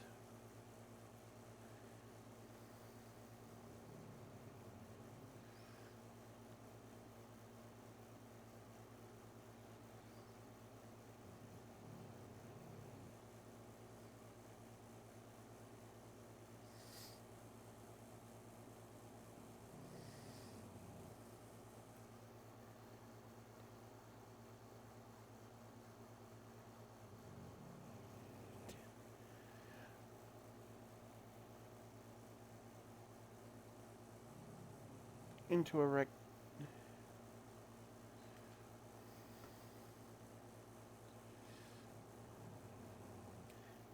S1: into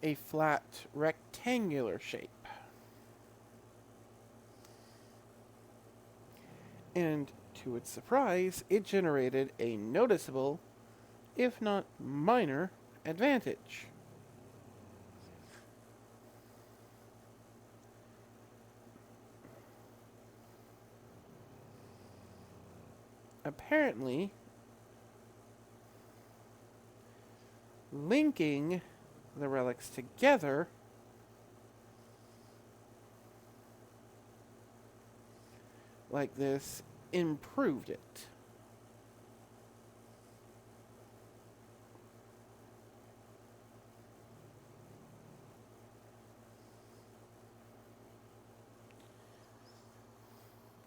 S1: a flat rectangular shape. And to its surprise, it generated a noticeable, if not minor, advantage. Apparently, linking the relics together like this improved it.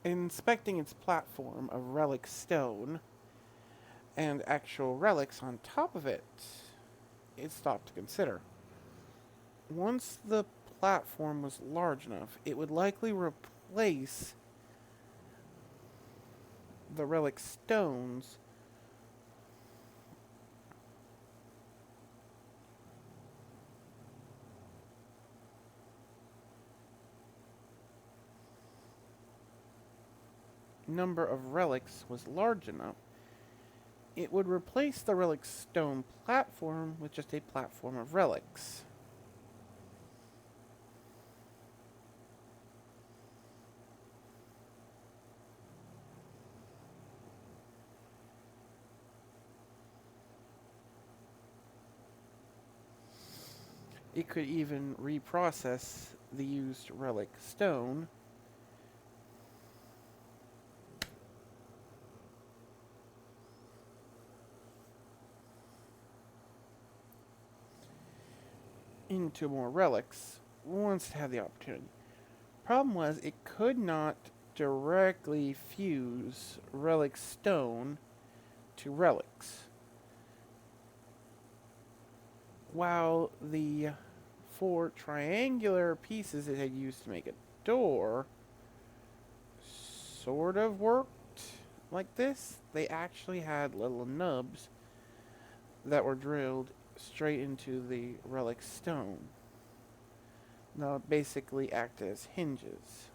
S1: Inspecting its platform of relic stone and actual relics on top of it, it stopped to consider. Once the platform was large enough, it would likely replace the relic stones number of relics was large enough, it would replace the relic stone platform with just a platform of relics. It could even reprocess the used relic stone into more relics once it had the opportunity. Problem was, it could not directly fuse relic stone to relics. While the 4 triangular pieces it had used to make a door sort of worked like this, they actually had little nubs that were drilled straight into the relic stone. Now basically act as hinges.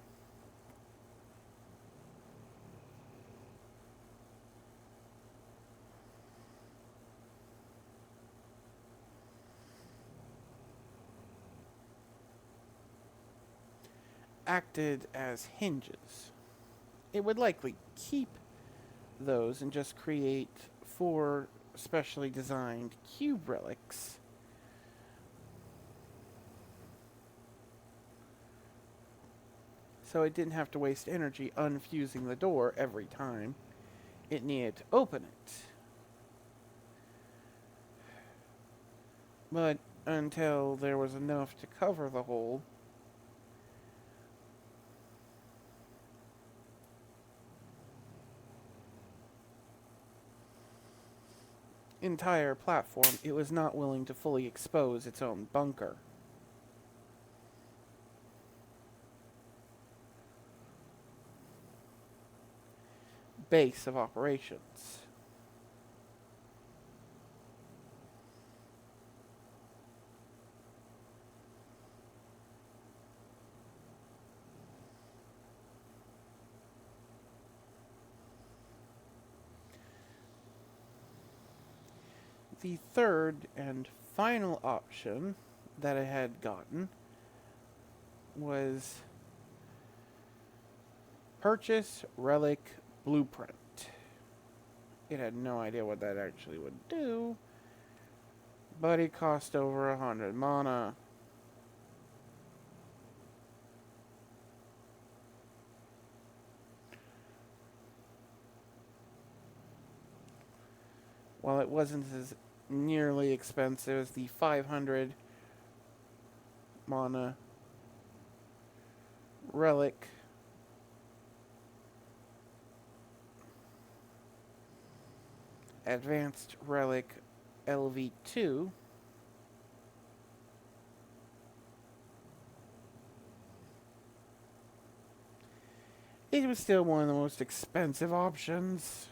S1: acted as hinges. It would likely keep those and just create 4 specially designed cube relics. So it didn't have to waste energy unfusing the door every time it needed to open it. But until there was enough to cover the hole, entire platform, it was not willing to fully expose its own bunker. Base of operations. The third and final option that I had gotten was purchase relic blueprint. It had no idea what that actually would do, but it cost over 100 mana. While it wasn't as nearly expensive as the 500 mana relic, advanced relic LV2, it was still one of the most expensive options.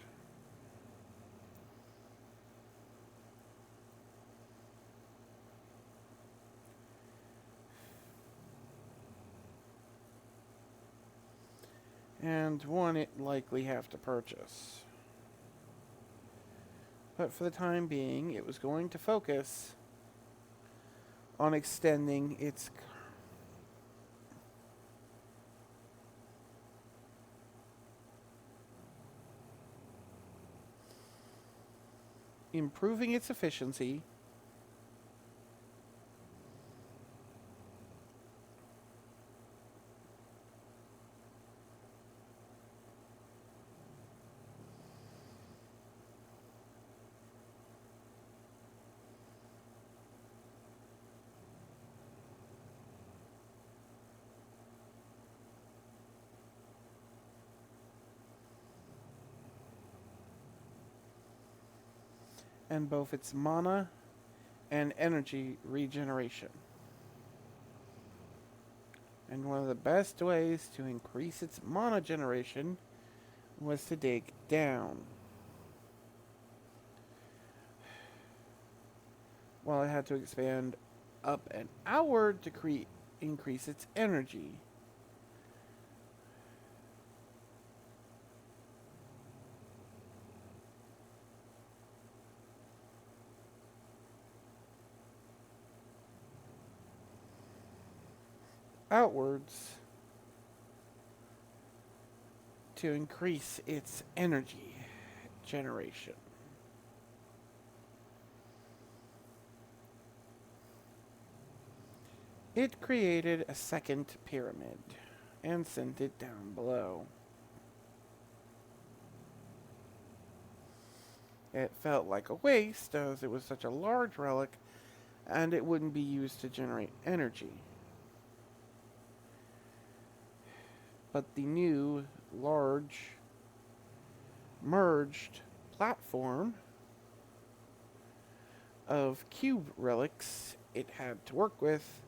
S1: And one it likely have to purchase. But for the time being, it was going to focus on extending its improving its efficiency, and both its mana and energy regeneration. And one of the best ways to increase its mana generation was to dig down, while it had to expand up and outward to increase its energy. Outwards to increase its energy generation. It created a second pyramid and sent it down below. It felt like a waste as it was such a large relic and it wouldn't be used to generate energy. But the new, large, merged platform of cube relics it had to work with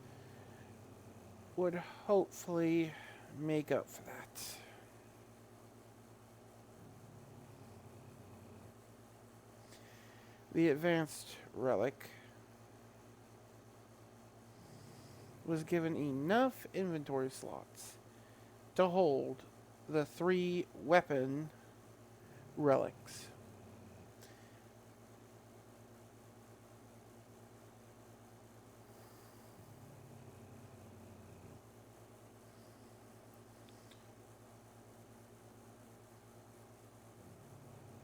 S1: would hopefully make up for that. The advanced relic was given enough inventory slots to hold the 3 weapon relics.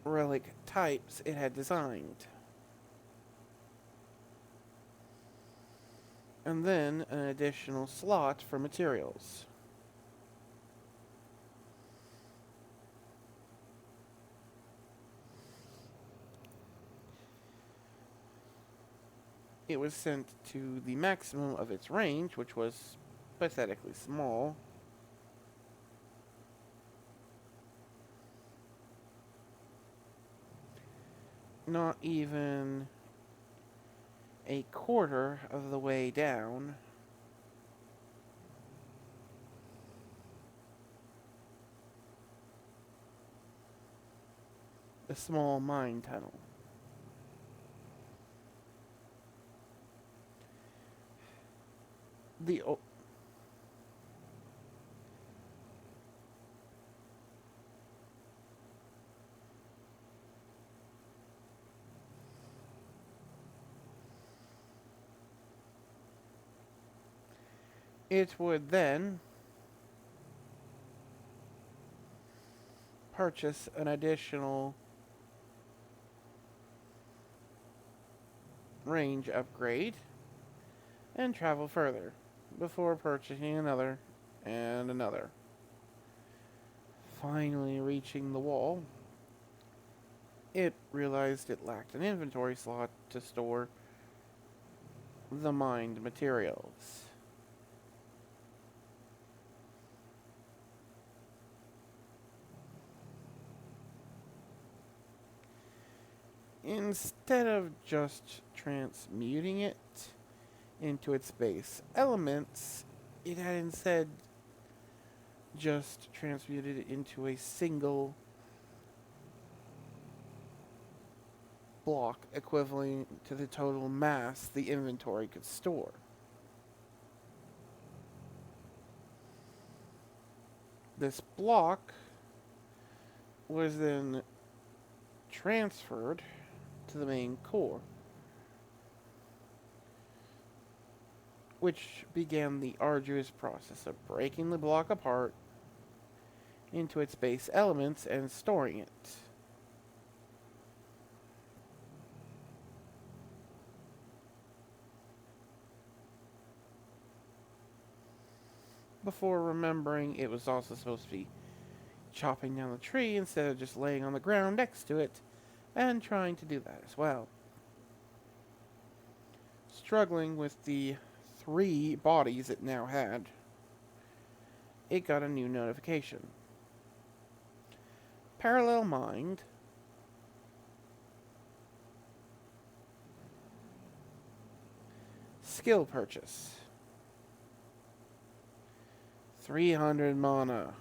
S1: relic types it had designed. And then an additional slot for materials. It was sent to the maximum of its range, which was pathetically small. Not even a quarter of the way down. The small mine tunnel. It would then purchase an additional range upgrade and travel further before purchasing another and another. Finally reaching the wall, it realized it lacked an inventory slot to store the mined materials. Instead of just transmuting it into its base elements, it had instead just transmuted it into a single block equivalent to the total mass the inventory could store. This block was then transferred to the main core, which began the arduous process of breaking the block apart into its base elements and storing it. Before remembering it was also supposed to be chopping down the tree instead of just laying on the ground next to it and trying to do that as well. Struggling with the 3 bodies it now had, it got a new notification. Parallel Mind skill purchase. 300 mana.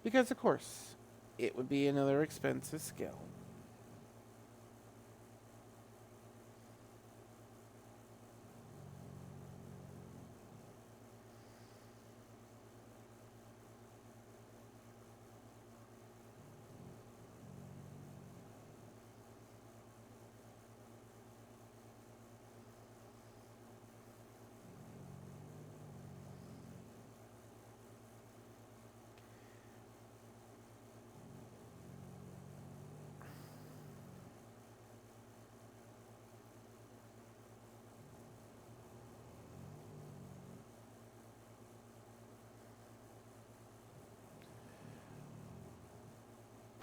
S1: Because, of course, it would be another expensive skill.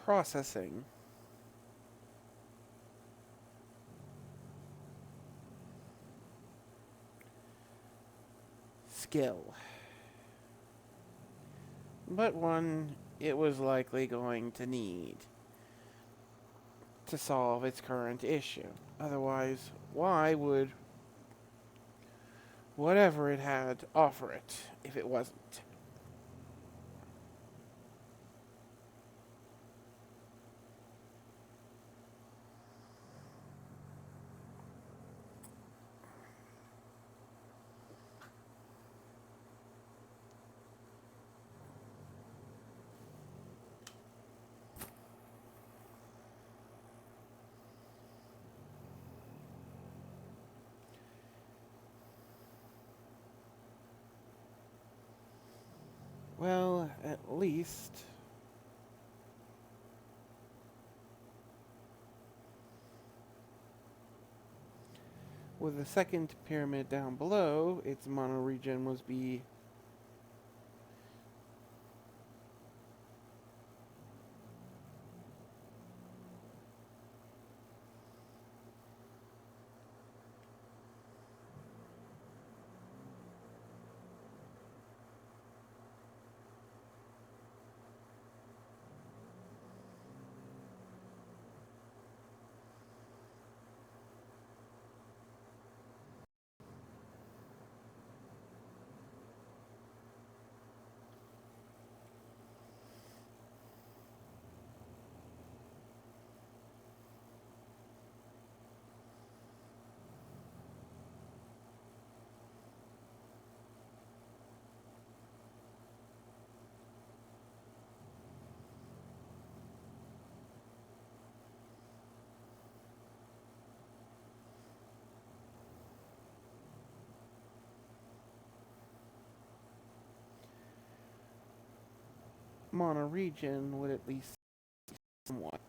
S1: Processing. Skill. But one it was likely going to need to solve its current issue. Otherwise, why would whatever it had offer it if it wasn't?
S2: Well, at least with the second pyramid down below, its monoregen must be monoregen would at least somewhat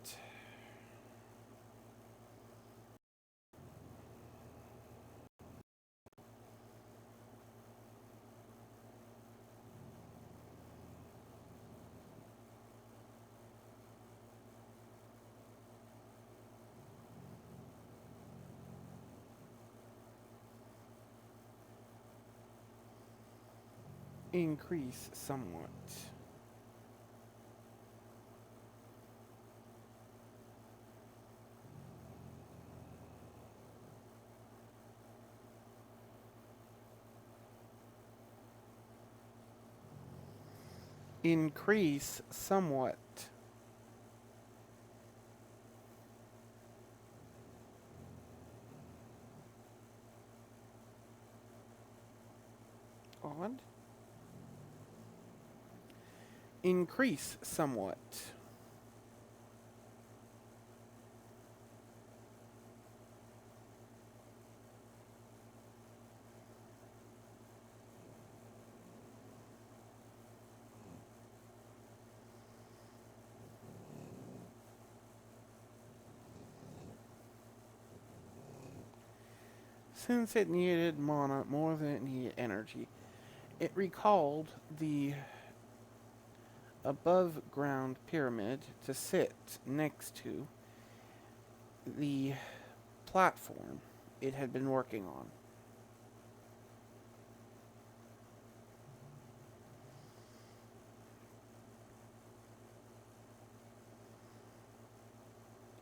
S2: increase somewhat. Increase somewhat. Odd. Increase somewhat. Since it needed mana more than it needed energy, it recalled the above ground pyramid to sit next to the platform it had been working on.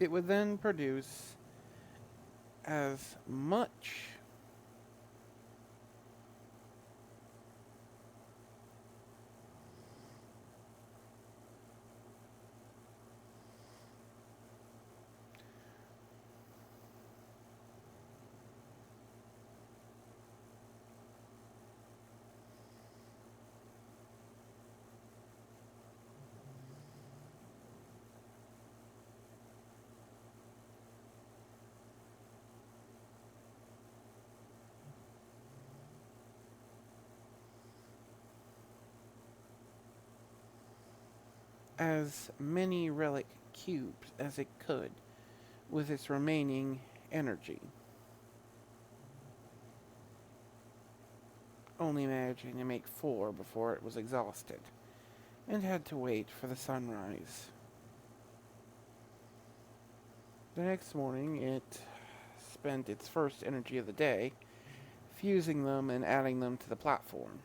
S2: It would then produce as much as many relic cubes as it could with its remaining energy, only managing to make 4 before it was exhausted, and had to wait for the sunrise. The next morning, it spent its first energy of the day, fusing them and adding them to the platform.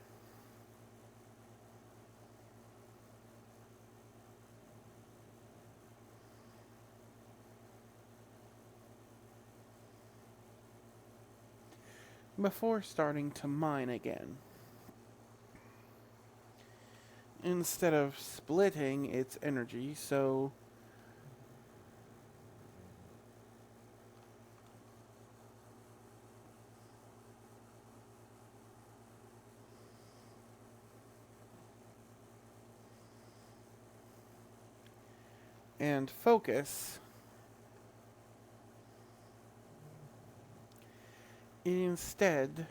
S2: Before starting to mine again. Instead of splitting its energy, and focus, it instead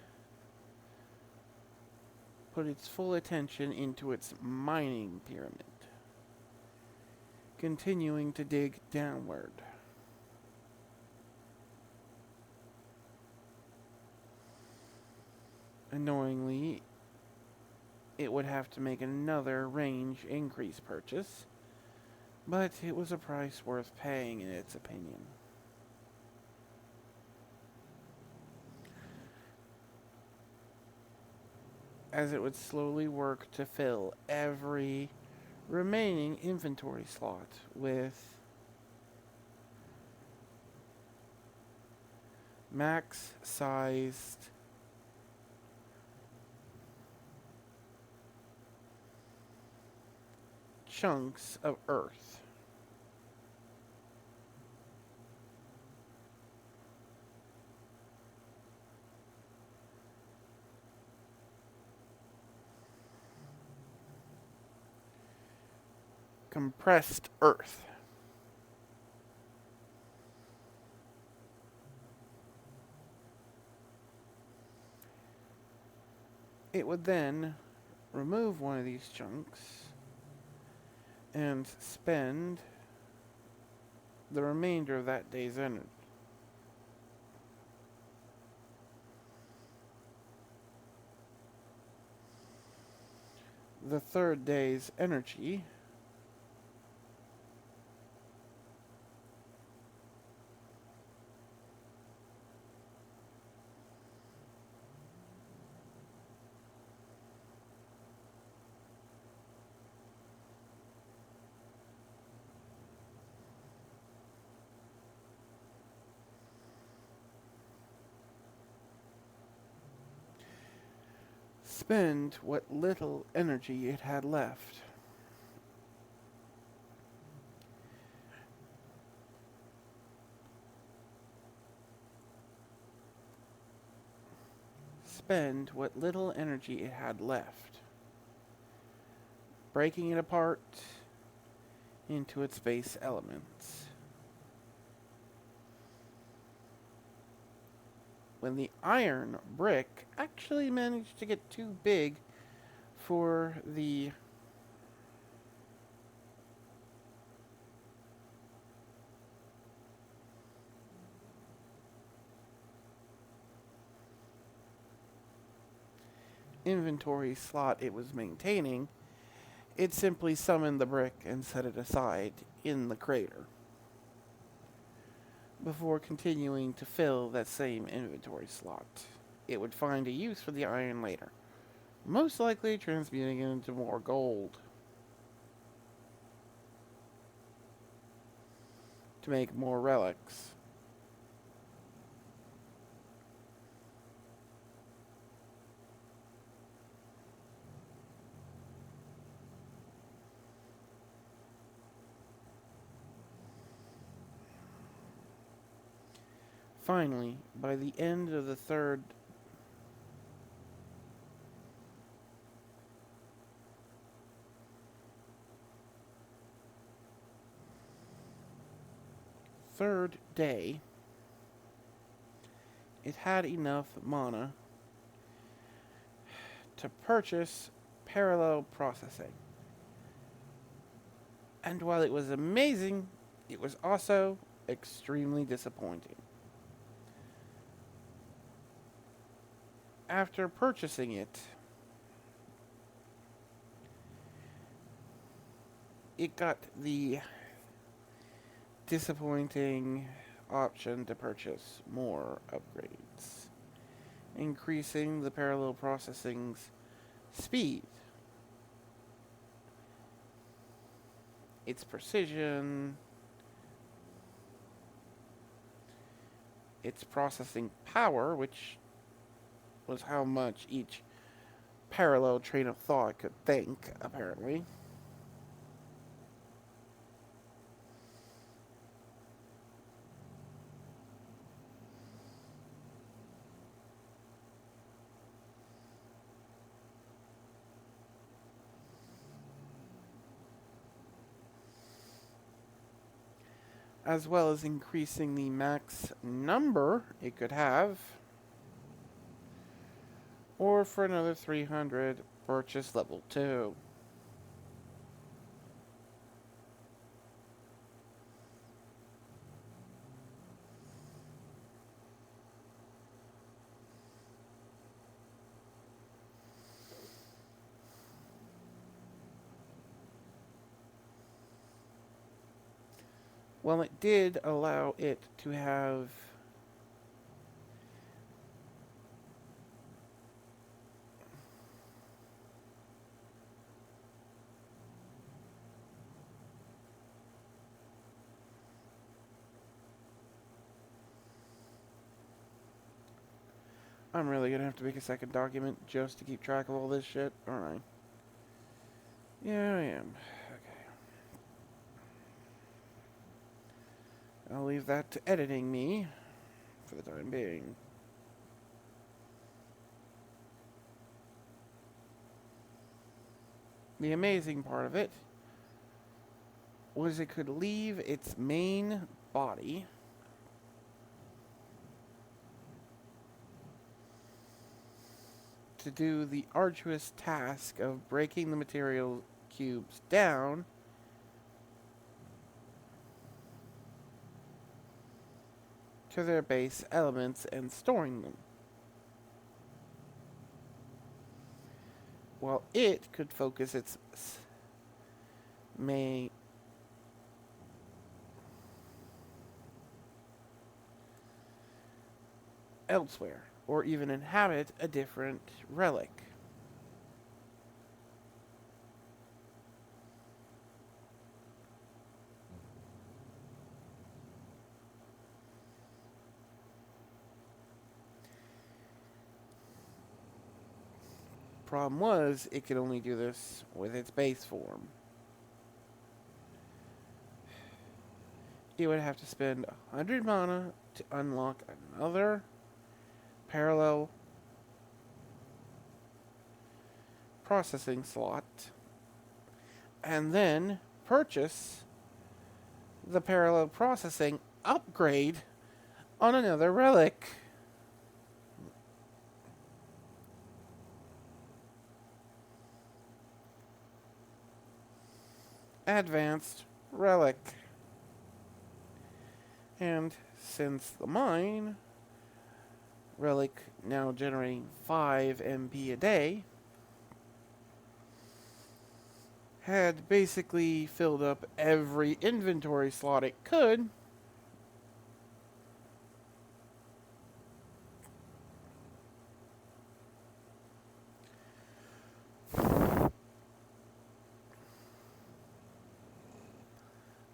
S2: put its full attention into its mining pyramid, continuing to dig downward. Annoyingly, it would have to make another range increase purchase, but it was a price worth paying in its opinion. As it would slowly work to fill every remaining inventory slot with max-sized chunks of earth. Compressed earth. It would then remove one of these chunks and spend the remainder of that day's energy. The third day's energy spend what little energy it had left. Spend what little energy it had left, breaking it apart into its base elements. When the iron brick actually managed to get too big for the inventory slot it was maintaining, it simply summoned the brick and set it aside in the crater before continuing to fill that same inventory slot. It would find a use for the iron later, most likely transmuting it into more gold to make more relics. Finally, by the end of the third day, it had enough mana to purchase parallel processing. And while it was amazing, it was also extremely disappointing. After purchasing it, it got the disappointing option to purchase more upgrades, increasing the parallel processing's speed, its precision, its processing power, which was how much each parallel train of thought could think, apparently. As well as increasing the max number it could have, or for another 300 Purchase level 2. Well, it did allow it to have I'm really gonna have to make a second document just to keep track of all this shit, aren't I? Yeah, I am. Okay. I'll leave that to editing me for the time being. The amazing part of it was it could leave its main body to do the arduous task of breaking the material cubes down to their base elements and storing them, while it could focus its main elsewhere, or even inhabit a different relic. Problem was, it could only do this with its base form. It would have to spend 100 mana to unlock another parallel processing slot, and then purchase the parallel processing upgrade on another relic. Advanced relic. And since the mine relic now generating 5 MP a day had basically filled up every inventory slot it could,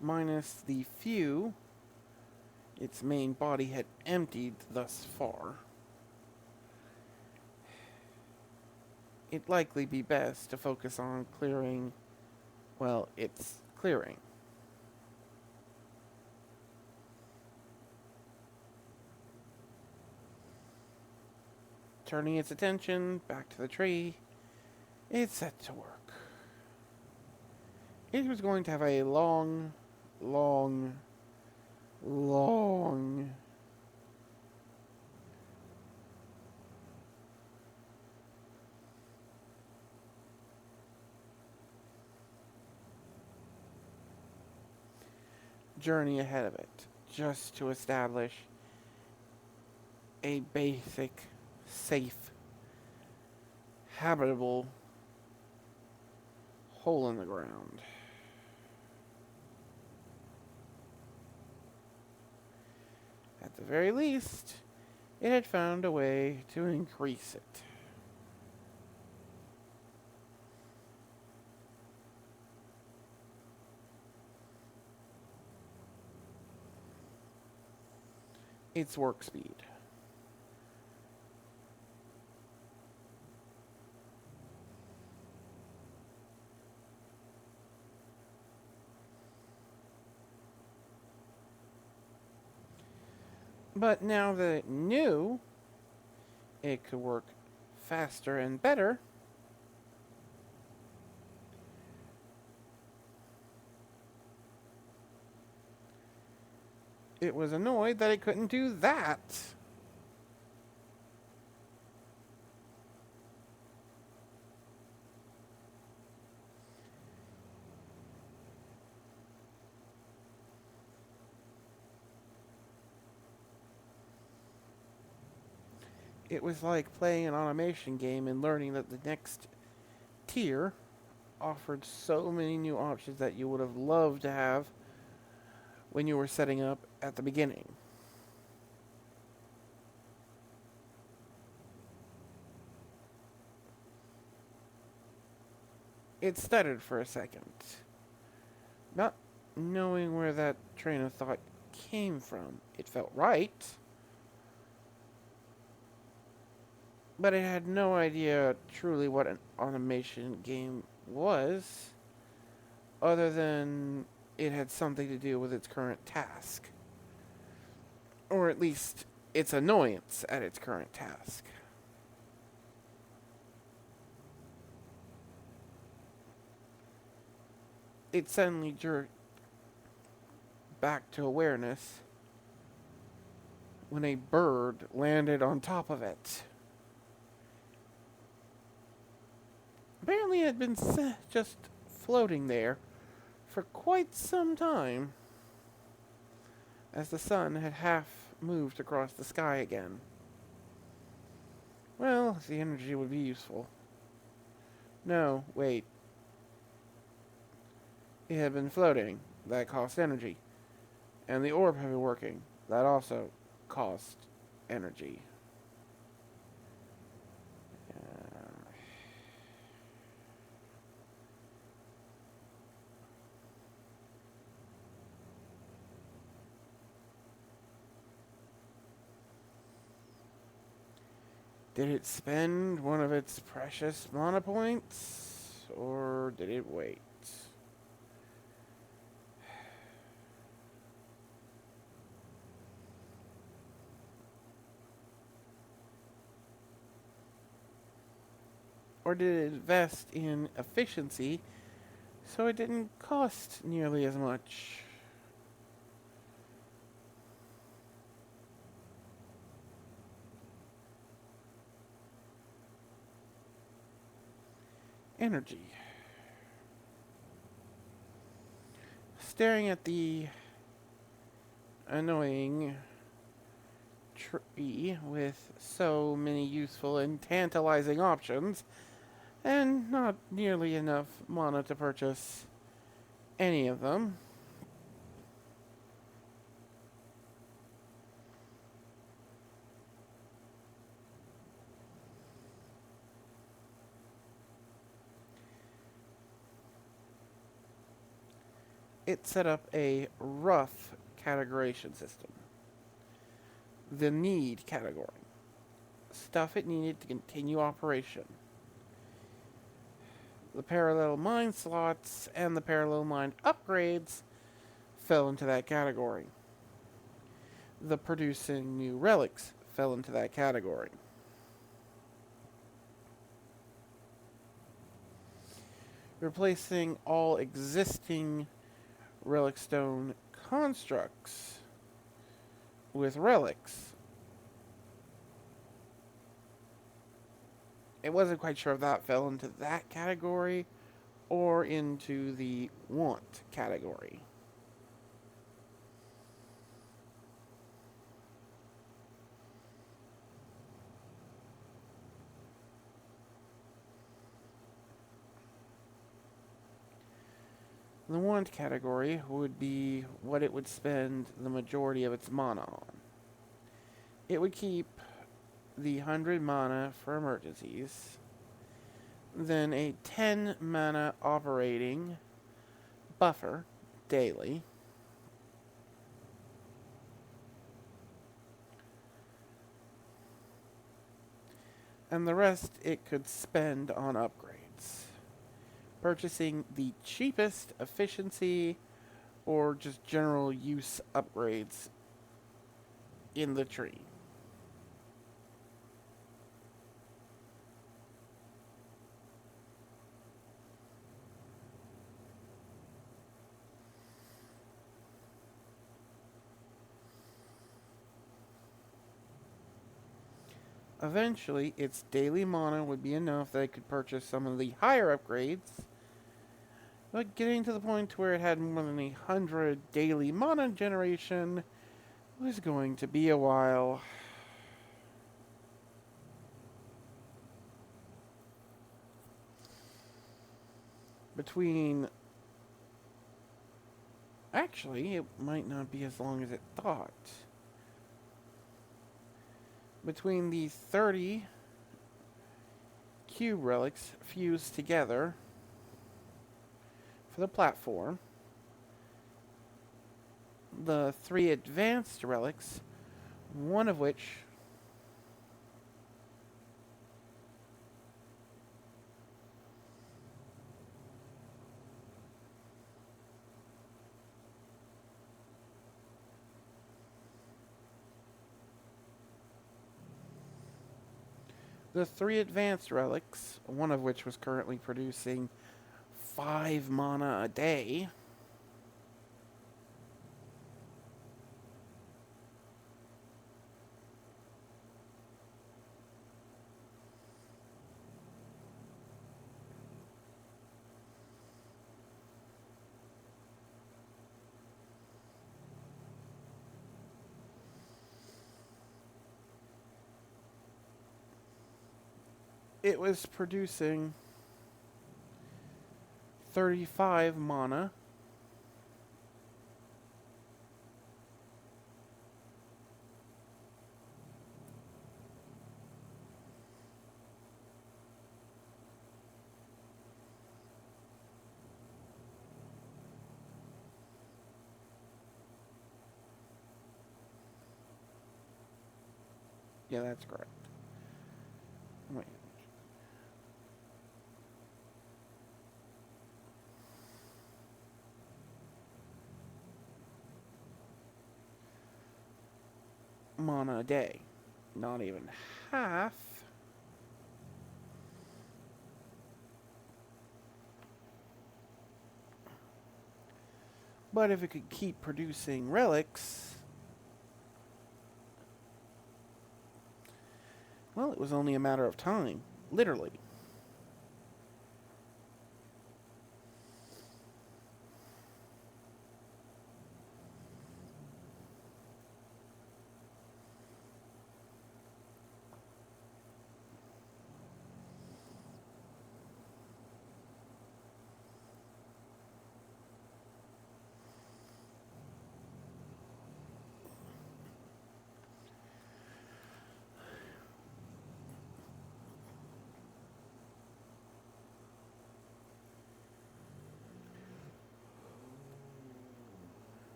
S2: minus the few its main body had emptied thus far, it'd likely be best to focus on clearing, well, its clearing. Turning its attention back to the tree, it set to work. It was going to have a long journey ahead of it, just to establish a basic, safe, habitable hole in the ground. At the very least, it had found a way to increase it. Its work speed. But now that it knew it could work faster and better, it was annoyed that it couldn't do that. It was like playing an automation game and learning that the next tier offered so many new options that you would have loved to have when you were setting up at the beginning. It stuttered for a second, not knowing where that train of thought came from. It felt right, but it had no idea truly what an automation game was, other than it had something to do with its current task. Or at least its annoyance at its current task. It suddenly jerked back to awareness when a bird landed on top of it. Apparently, it had been just floating there for quite some time, as the sun had half moved across the sky again. Well, the energy would be useful. No, wait. It had been floating. That cost energy. And the orb had been working. That also cost energy. Did it spend one of its precious mana points? Or did it wait? Or did it invest in efficiency so it didn't cost nearly as much? Energy. Staring at the annoying tree with so many useful and tantalizing options, and not nearly enough mana to purchase any of them. It set up a rough categorization system. The need category. Stuff it needed to continue operation. The parallel mind slots and the parallel mind upgrades fell into that category. The producing new relics fell into that category. Replacing all existing relic stone constructs with relics. It wasn't quite sure if that fell into that category or into the want category. The want category would be what it would spend the majority of its mana on. It would keep the 100 mana for emergencies, then a 10 mana operating buffer daily, and the rest it could spend on upgrades, purchasing the cheapest efficiency or just general use upgrades in the tree. Eventually, its daily mana would be enough that it could purchase some of the higher upgrades, but getting to the point where it had more than 100 daily mana generation was going to be a while. between... Actually, it might not be as long as it thought. Between the 30 cube relics fused together for the platform, the 3 advanced relics, one of which the 3 advanced relics, one of which was currently producing 5 mana a day, it was producing 35 mana. Yeah, that's correct. Wait. Mana a day. Not even half. But if it could keep producing relics, well, it was only a matter of time. Literally.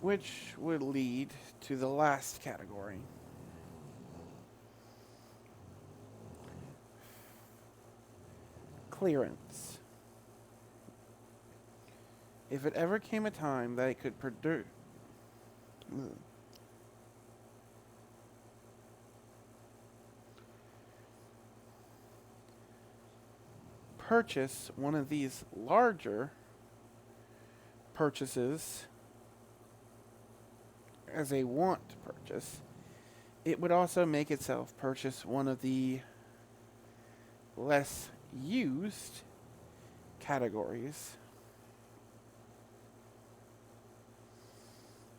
S2: Which would lead to the last category. Clearance. If it ever came a time that it could purchase one of these larger purchases as a want purchase, it would also make itself purchase one of the less used categories,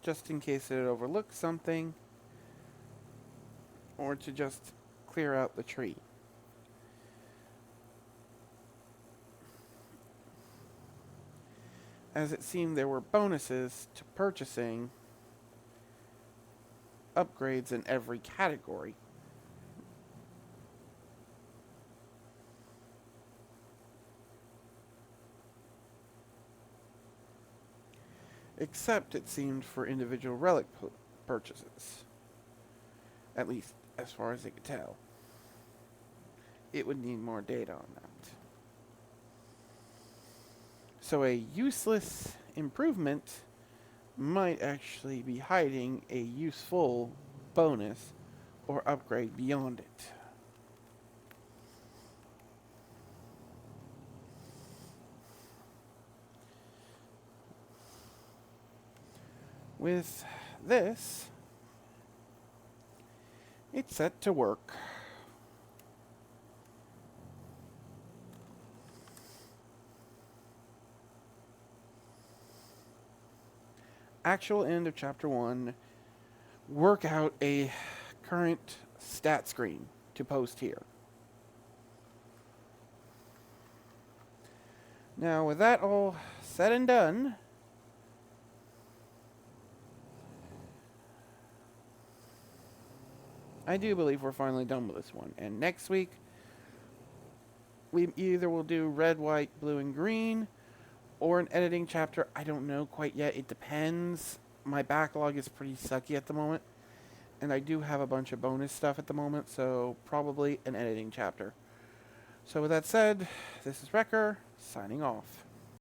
S2: just in case it overlooks something, or to just clear out the tree. As it seemed there were bonuses to purchasing upgrades in every category. Except, it seemed, for individual relic purchases. At least, as far as it could tell. It would need more data on that. So a useless improvement might actually be hiding a useful bonus or upgrade beyond it. With this, it's set to work. actual end of chapter 1, work out a current stat screen to post here. Now, with that all said and done, I do believe we're finally done with this one. And next week, we either will do red, white, blue, and green, or an editing chapter. I don't know quite yet. It depends. My backlog is pretty sucky at the moment, and I do have a bunch of bonus stuff at the moment, so probably an editing chapter. So with that said, this is Wrecker, signing off.